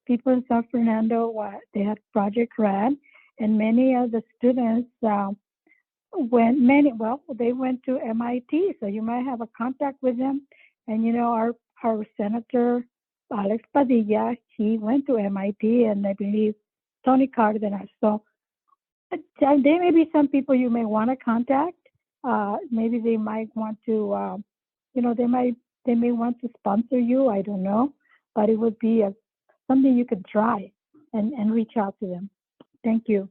people in San Fernando, they had Project Rad, and many of the students they went to MIT, so you might have a contact with them. And, you know, our Senator Alex Padilla, he went to MIT, and I believe Tony Cardenas. So there may be some people you may want to contact. Maybe they might want to, you know, they may want to sponsor you. I don't know, but it would be something you could try and reach out to them. Thank you.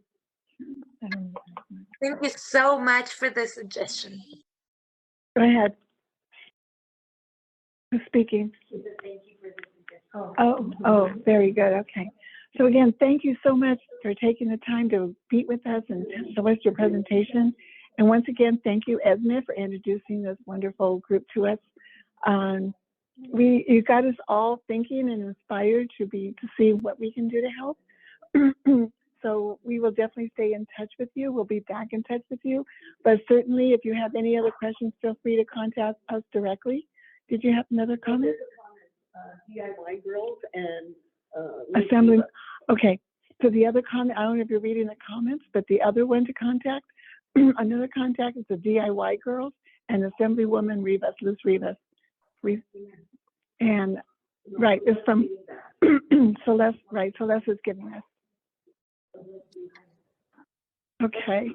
Thank you so much for the suggestion. Go ahead. Who's speaking? Oh, very good. Okay. So again, thank you so much for taking the time to meet with us and show us your presentation. And once again, thank you, Esme, for introducing this wonderful group to us. You got us all thinking and inspired to see what we can do to help. So we will definitely stay in touch with you. We'll be back in touch with you. But certainly, if you have any other questions, feel free to contact us directly. Did you have another comment? DIY girls and assembly. Okay. So the other comment, I don't know if you're reading the comments, but the other one to contact, another contact is the DIY girls and Assemblywoman Rivas, Liz Rivas. And right, it's from Celeste, right, Celeste is giving us. Okay.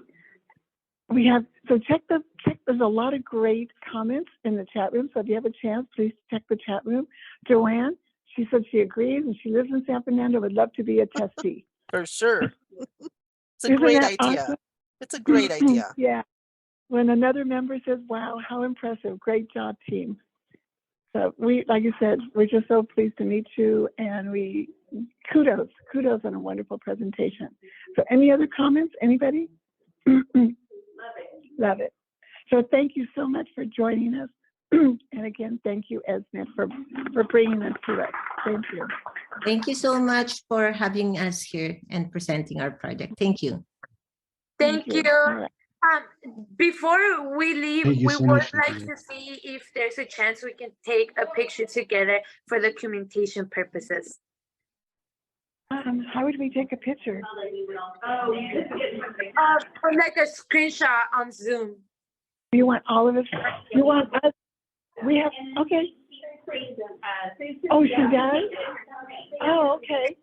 We have, so check, there's a lot of great comments in the chat room. So if you have a chance, please check the chat room. Joanne, she said she agrees and she lives in San Fernando, would love to be a testee. For sure. It's a great idea. Awesome? It's a great idea. Yeah. When another member says, wow, how impressive, great job, team. So we, like you said, we're just so pleased to meet you, and kudos on a wonderful presentation. So any other comments, anybody? Love it. So thank you so much for joining us. And again, thank you, Esme, for bringing this to us. Thank you. Thank you so much for having us here and presenting our project. Thank you. Thank you. Right. Before we leave, we so would much, like to see if there's a chance we can take a picture together for documentation purposes. How would we take a picture? Or like a screenshot on Zoom. You want all of us? You want us? We have, okay. Oh, she does? Oh, okay.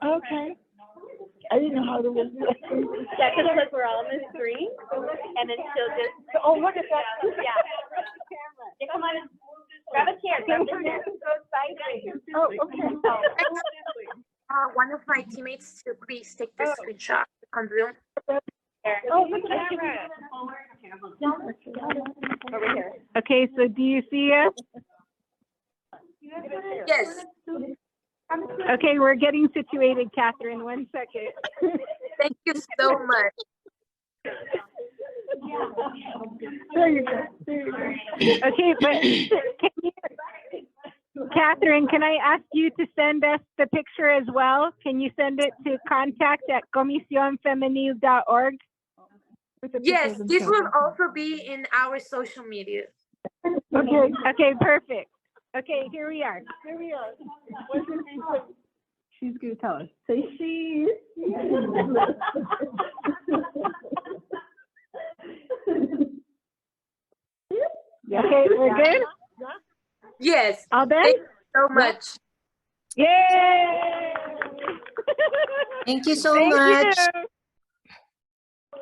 Okay. I didn't know how to do it. That's because we're all on the screen, and then she'll just. Oh, look at that. Yeah. Come on, grab a chair. Grab a chair. Oh, okay. One of my teammates to please take the screenshot on Zoom. Oh, look at that. Okay, so do you see us? Yes, Okay, we're getting situated, Catherine. 1 second. thank you so much. There you go. There you go. Okay, but can you, Catherine, can I ask you to send us the picture as well? Can you send it to contact@comisionfemenil.org? Yes, this will also be in our social media. Okay, okay, perfect. Okay, here we are. Here we are. What's your name? She's gonna tell us. Say cheese. Okay, we're good? Yes, All done? thank you so much. Yay! Thank you so Thank much. you.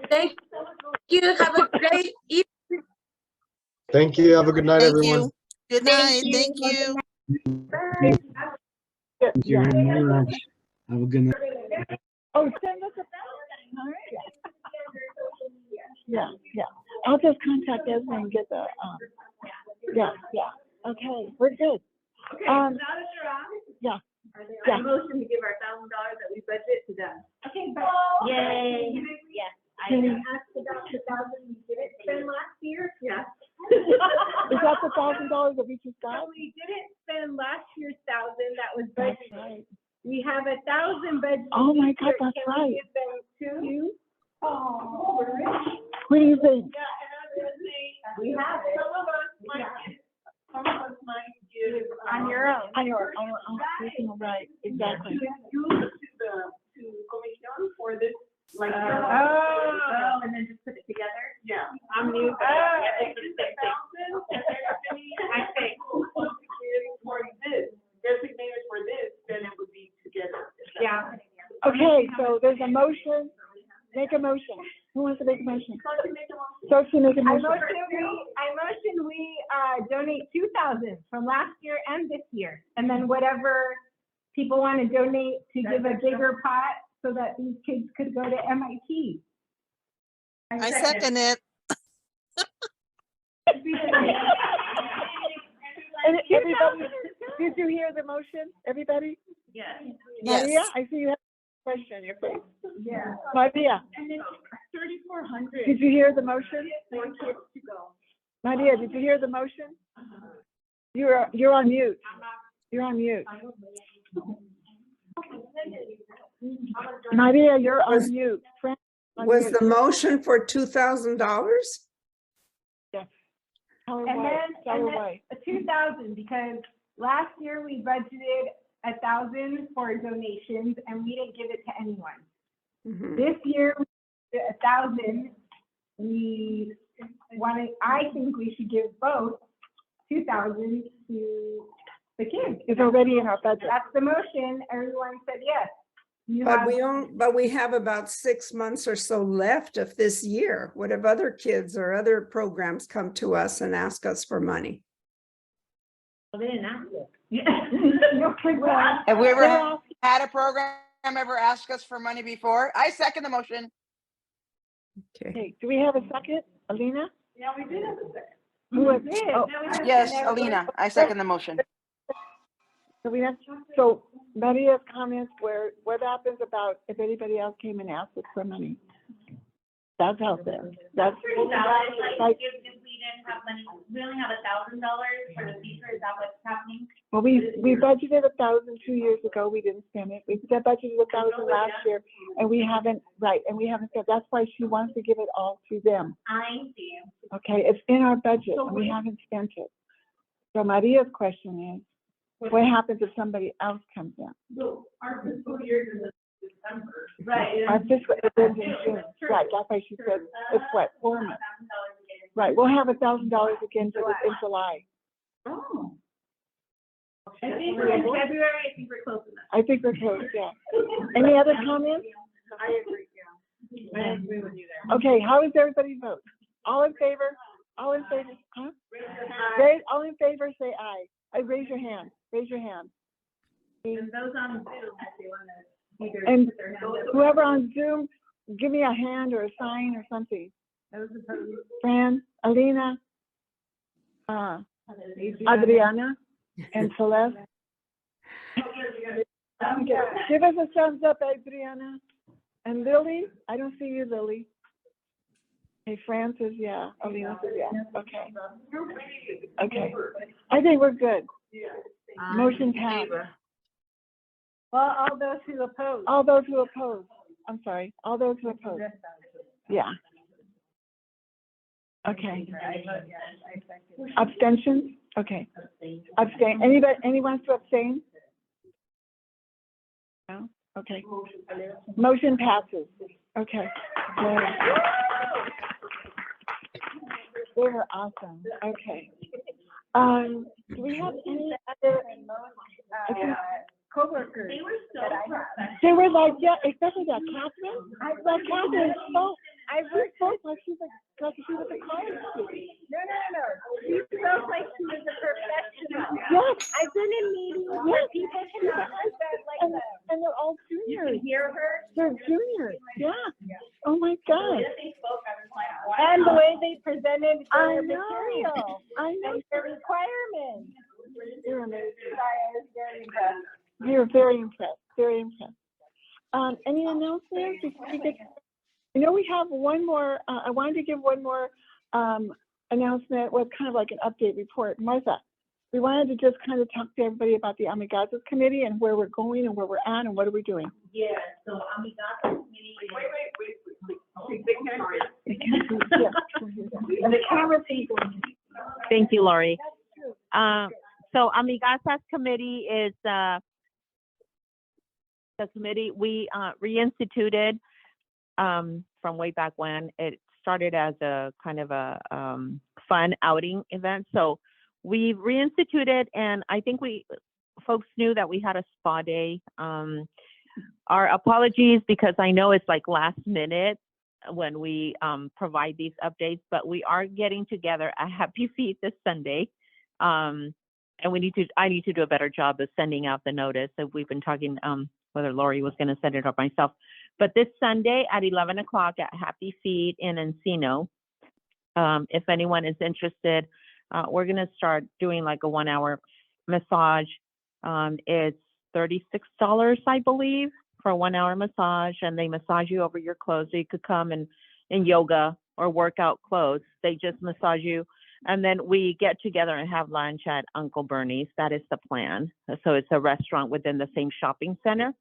Thank you. Have a great evening. Thank you. Have a good night, Thank everyone. you. Good night. Thank you. Thank you very much. Have a good night. Oh, send us a Yeah, yeah. I'll just contact Esme and get the, yeah, yeah. Okay, we're good. Yeah. Yeah. Motion to give our $1,000 that we budget to them. Okay. Yay. Yes. I asked about the 1,000 we didn't spend last year. Yeah. Is that the $1,000 that we just got? We didn't spend last year's 1,000, that was That's budgeted. right. We have 1,000 budgeted. Oh my God, this year. that's Can right. we give them two? Oh. What do you think? We have it. Some of us might give. On your own. On your personal right, exactly. You to Comision for this, like. Oh. And then just put it together? Yeah. I'm new. I think. For this, designated for this, then it would be together. Yeah. Okay, so there's a motion. Make a motion. Who wants to make a motion? Sophie, make a I motion. motion we donate 2,000 from last year and this year, and then whatever people want to donate to give a bigger pot so that these kids could go to MIT. I second it. Everybody, did you hear the motion? Everybody? Yes. Yes. Maria, I see you have a question on your face. Yeah. Maria, And it's 3,400. did you hear the motion? 4 kids to go. Maria, did you hear the motion? You're on mute. You're on mute. Maria, you're on mute. Fran, on Was mute. the motion for $2,000? Yes. Tell her And why. then, Tell her and then why. 2,000, because last year we budgeted 1,000 for donations and we didn't give it to anyone. Mhm. This year, we did 1,000. We wanted, I think we should give both 2,000 to the kids. It's already in our budget. That's the motion. Everyone said yes. You But have- we have about 6 months or so left of this year. What if other kids or other programs come to us and ask us for money? Well, they didn't ask it. Have we ever had a program ever ask us for money before? I second the motion. Okay. Okay, do we have a second? Alina? Yeah, we did have a second. Who was, Oh, Yes, Alina, I second the motion. so we have, so Maria's comments were, what happens about if anybody else came and asked us for money? That's out there. That's. Like, if we didn't have money, we only have $1,000 for the future, is that what's happening? Well, we budgeted 1,000 2 years ago. We didn't spend it. We budgeted 1,000 last year, and we haven't, right, and we haven't spent. That's why she wants to give it all to them. I see. Okay, it's in our budget, and we haven't spent it. So Maria's question is, what happens if somebody else comes in? So our fiscal year is in December. Right. Our fiscal is in June. Right, that's why she said, it's what, 4 months? Right, we'll have $1,000 again for in July. Oh. I think we're in February, I think we're close enough. I think we're close, yeah. Any other comments? I agree, yeah. I agree with you there. Okay, how does everybody vote? All in favor? All in favor? Huh? All in favor, say aye. Raise your hand. Raise your hand. And those on Zoom, if they want to either And put their hand up. whoever on Zoom, give me a hand or a sign or something. Fran, Alina, Adriana and Celeste. Give us a thumbs up, Adriana. And Lily, I don't see you, Lily. Hey, Francis, yeah. Oh, yeah. Okay. Okay. I think we're good. Motion passed. Well, all those who oppose. All those who oppose. I'm sorry. All those who oppose. Yeah. Okay. Abstentions? Okay. Abstain. Anybody, anyone wants to abstain? No? Okay. Motion passes. Okay. Good. They were awesome. Okay. Do we have any other coworkers? They were like, yeah, especially that Catherine. That Catherine is so, I worked so like she's like she was a college student. No. She felt like she was a professional. Yes. I've been in meetings where people can understand like And they're all juniors. hear her. They're juniors. Yeah. Oh my God. And the way they presented I their know. material I know. and their requirements. You're amazing. Sorry, I was very impressed. You're very impressed. Very impressed. Any announcements? You know, we have one more. I wanted to give one more announcement. Was kind of like an update report. Martha, we wanted to just kind of talk to everybody about the Amigazas committee and where we're going and where we're at and what are we doing. Yeah, so Amigazas committee. And the camera people. Thank you, Lori. So Amigasas committee is the committee we reinstituted from way back when. It started as a kind of a fun outing event. So we reinstituted, and I think folks knew that we had a spa day. Our apologies, because I know it's like last minute when we provide these updates, but we are getting together at Happy Feet this Sunday. And I need to do a better job of sending out the notice. So we've been talking whether Lori was going to send it or myself. But this Sunday at 11 o'clock at Happy Feet in Encino, if anyone is interested, we're going to start doing like a 1 hour massage. It's $36, I believe, for a 1 hour massage, and they massage you over your clothes. So you could come in yoga or workout clothes. They just massage you. And then we get together and have lunch at Uncle Bernie's. That is the plan. So it's a restaurant within the same shopping center.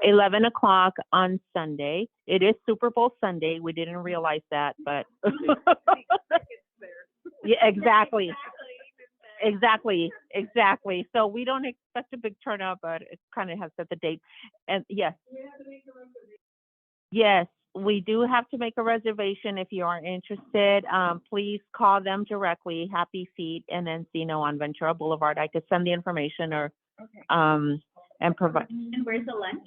11 o'clock on Sunday. It is Super Bowl Sunday. We didn't realize that, but yeah, exactly. So we don't expect a big turnout, but it kind of has set the date. And yes, we do have to make a reservation if you are interested. Please call them directly, Happy Feet in Encino on Ventura Boulevard. I could send the information or and provide. And where's the lunch?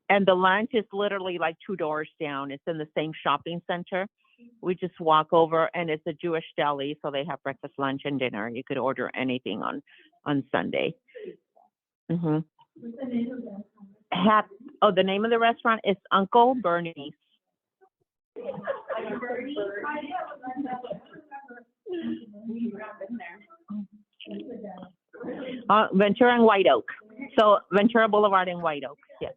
And the lunch is literally like 2 doors down. It's in the same shopping center. We just walk over, and it's a Jewish deli, so they have breakfast, lunch, and dinner. You could order anything on Sunday. Mm-hmm. The name of the restaurant is Uncle Bernie's. Ventura and White Oak. So Ventura Boulevard and White Oak. Yes.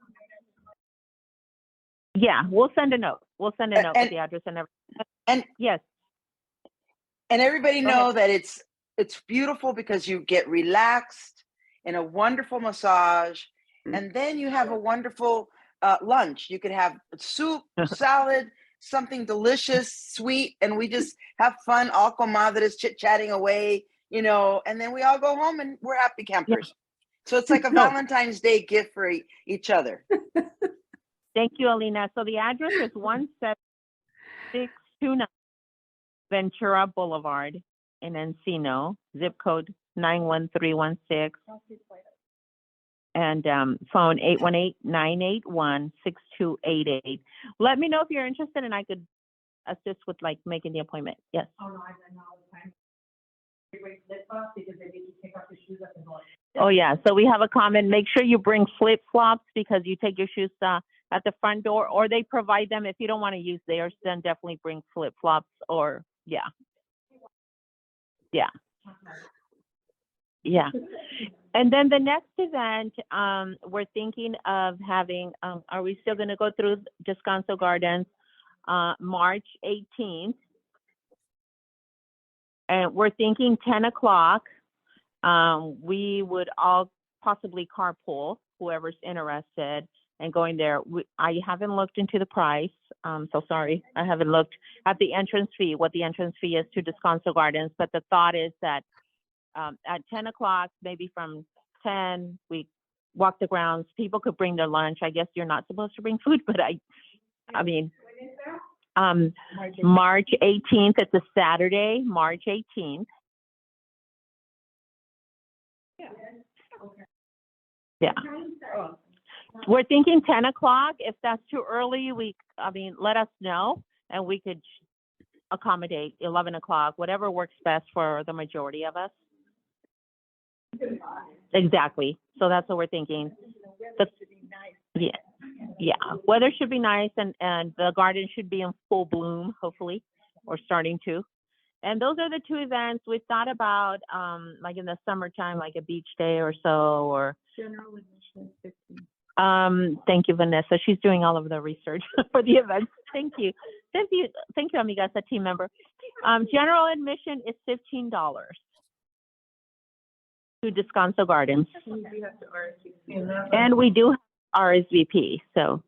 Yeah, we'll send a note. We'll send a note with the address and everything. And yes. And everybody know that it's beautiful because you get relaxed in a wonderful massage, and then you have a wonderful lunch. You could have soup, salad, something delicious, sweet, and we just have fun, all comadres chit-chatting away, and then we all go home and we're happy campers. Yeah. So it's like a Valentine's Day gift for each other. Thank you, Alina. So the address is 17629 Ventura Boulevard in Encino, zip code 91316, and phone 818-981-6288. Let me know if you're interested, and I could assist with like making the appointment. Yes. Oh no, I've done all the time. Flip-flops because they make you take off your shoes up and go. Oh yeah, so we have a comment. Make sure you bring flip-flops because you take your shoes at the front door, or they provide them. If you don't want to use theirs, then definitely bring flip-flops or yeah. Yeah. Yeah. And then the next event, we're thinking of having, are we still going to go through Descanso Gardens, March 18th? And we're thinking 10 o'clock. We would all possibly carpool, whoever's interested, and going there. I haven't looked into the price. So sorry, I haven't looked at the entrance fee, what the entrance fee is to Descanso Gardens. But the thought is that at 10 o'clock, maybe from 10, we walk the grounds. People could bring their lunch. I guess you're not supposed to bring food, but I mean, March 18th, it's a Saturday, March 18th. Yeah. We're thinking 10 o'clock. If that's too early, let us know and we could accommodate 11 o'clock, whatever works best for the majority of us. Exactly. So that's what we're thinking. Yeah. Weather should be nice and the garden should be in full bloom, hopefully, or starting to. And those are the two events we thought about, like in the summertime, like a beach day or so, or. General admission 15. Thank you, Vanessa. She's doing all of the research for the events. Thank you. Thank you, amigas, a team member. General admission is $15 to Descanso Gardens. And we do have RSVP. So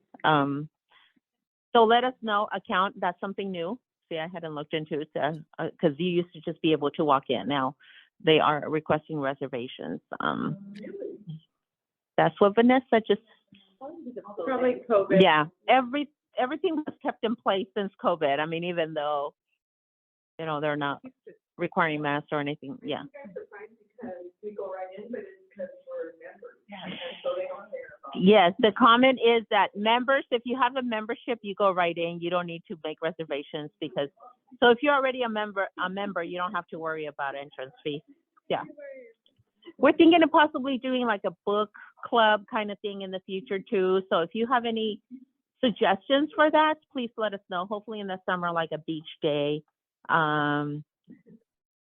let us know. Account, that's something new. See, I hadn't looked into it because you used to just be able to walk in. Now they are requesting reservations. That's what Vanessa just. Probably COVID. Yeah, everything was kept in place since COVID. I mean, even though, they're not requiring masks or anything. Yeah. We go right in, but it's because we're members. So they don't care about. Yes, the comment is that members, if you have a membership, you go right in. You don't need to make reservations so if you're already a member, you don't have to worry about entrance fee. Yeah. We're thinking of possibly doing like a book club kind of thing in the future too. So if you have any suggestions for that, please let us know. Hopefully in the summer, like a beach day.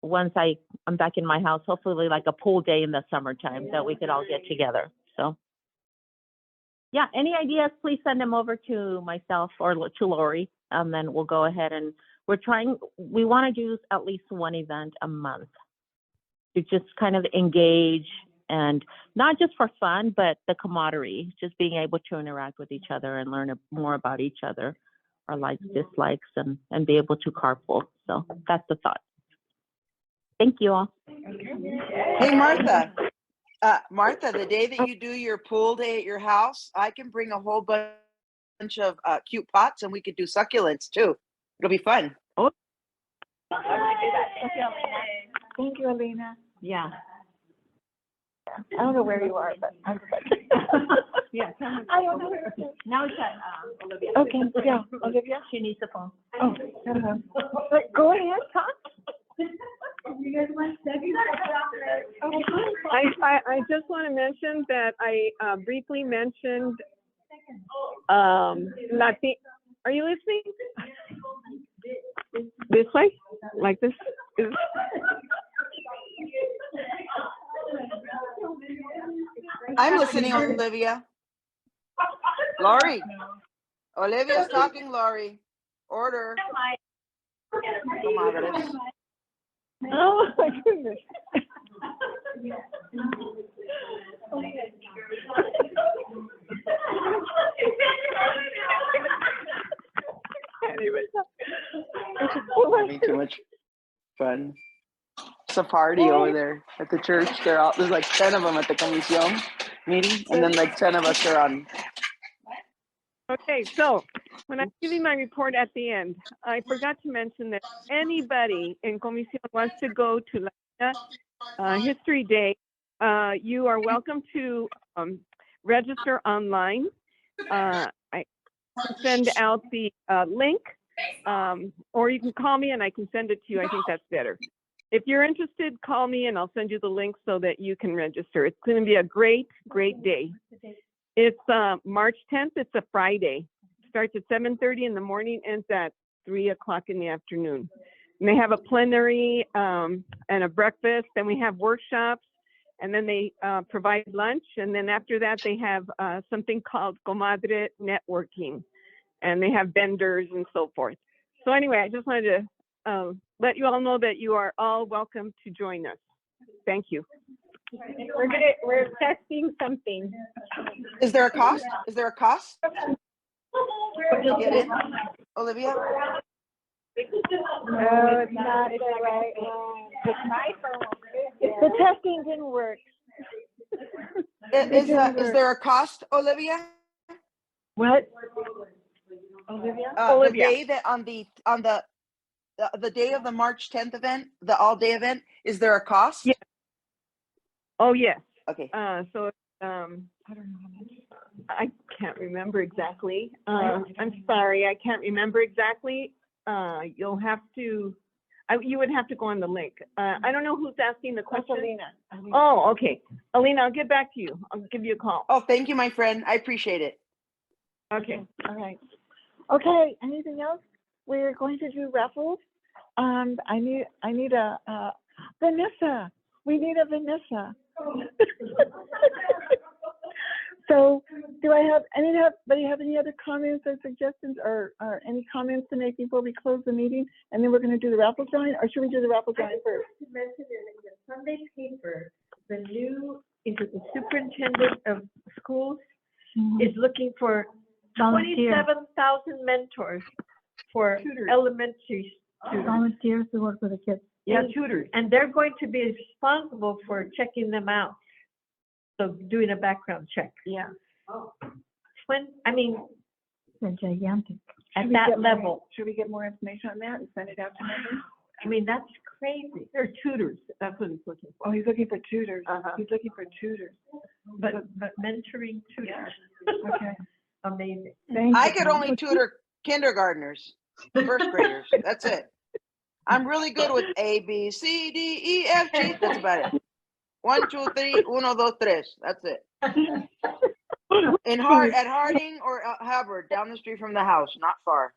Once I'm back in my house, hopefully like a pool day in the summertime that we could all get together. So yeah, any ideas, please send them over to myself or to Lori, and then we'll go ahead and we want to do at least one event a month to just kind of engage, and not just for fun, but the camaraderie, just being able to interact with each other and learn more about each other, our likes, dislikes, and be able to carpool. So that's the thought. Thank you all. Hey, Martha. Martha, the day that you do your pool day at your house, I can bring a whole bunch of cute pots and we could do succulents too. It'll be fun. Oh. Thank you, Alina. Yeah. I don't know where you are, but I'm yeah. I don't know where it is. Now it's Olivia. Okay, yeah, Olivia. She needs the phone. Oh, go ahead, talk. You guys want to I just want to mention that I briefly mentioned Latina. Are you listening? This way? Like this? I'm listening, Olivia. Lori. Olivia's talking, Lori. Order. Comadres. Oh my goodness. Having too much fun. It's a party over there at the church. There's like 10 of them at the Comision meeting, and then like 10 of us are on. Okay, so when I'm giving my report at the end, I forgot to mention that anybody in Comision wants to go to Latina History Day, you are welcome to register online. I send out the link, or you can call me and I can send it to you. I think that's better. If you're interested, call me and I'll send you the link so that you can register. It's going to be a great, great day. It's March 10th. It's a Friday. Starts at 7:30 in the morning, ends at 3 o'clock in the afternoon. And they have a plenary and a breakfast, and we have workshops, and then they provide lunch. And then after that, they have something called Comadre Networking, and they have vendors and so forth. So anyway, I just wanted to let you all know that you are all welcome to join us. Thank you. We're testing something. Is there a cost? Is there a cost to get in, Olivia? No, it's not the right one. It's my phone. The testing didn't work. Is there a cost, Olivia? What? Olivia? The day that on the day of the March 10th event, the all-day event, is there a cost? Yeah. Oh, yes. Okay. So I don't know how much. I can't remember exactly. I'm sorry, I can't remember exactly. You'll have to. You would have to go on the link. I don't know who's asking the question. Alina. Oh, okay. Alina, I'll get back to you. I'll give you a call. Oh, thank you, my friend. I appreciate it. Okay. All right. Okay, anything else? We're going to do raffles. I need a Vanessa. We need a Vanessa. So do anybody have any other comments or suggestions or any comments to make before we close the meeting? And then we're going to do the raffle drawing, or should we do the raffle drawing first? To mention in the Sunday paper, the superintendent of schools is looking for Volunteer. 27,000 mentors for elementary students. Volunteers to work with the kids. Yeah, tutors. And they're going to be responsible for checking them out. So doing a background check. Yeah. They're gigantic. At that level. Should we get more information on that and send it out to members? I mean, that's crazy. They're tutors. That's what he's looking for. Oh, he's looking for tutors. He's looking for tutors. But mentoring tutors. Okay. Amazing. I could only tutor kindergartners, first graders. That's it. I'm really good with A, B, C, D, E, F, G. That's about it. 1, 2, 3, 1, 2, 3. That's it. At Harding or Hubbard, down the street from the house, not far.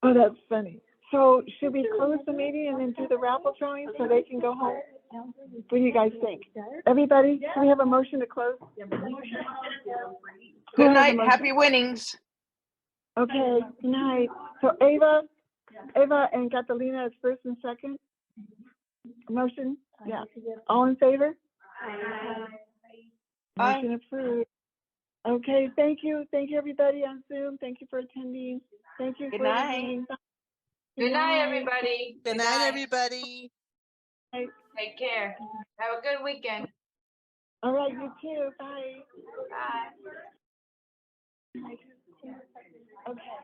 Oh, that's funny. So should we close the meeting and then do the raffle drawing so they can go home? What do you guys think? Everybody, can we have a motion to close? Good night. Happy winnings. Okay, good night. So Ava and Catalina is first and second. Motion? Yeah. All in favor? Motion approved. Okay, thank you. Thank you, everybody on Zoom. Thank you for attending. Thank you. Good for night. attending. Good night, everybody. Good night, everybody. Take care. Have a good weekend. All right, you too. Bye. Bye. Okay. Okay.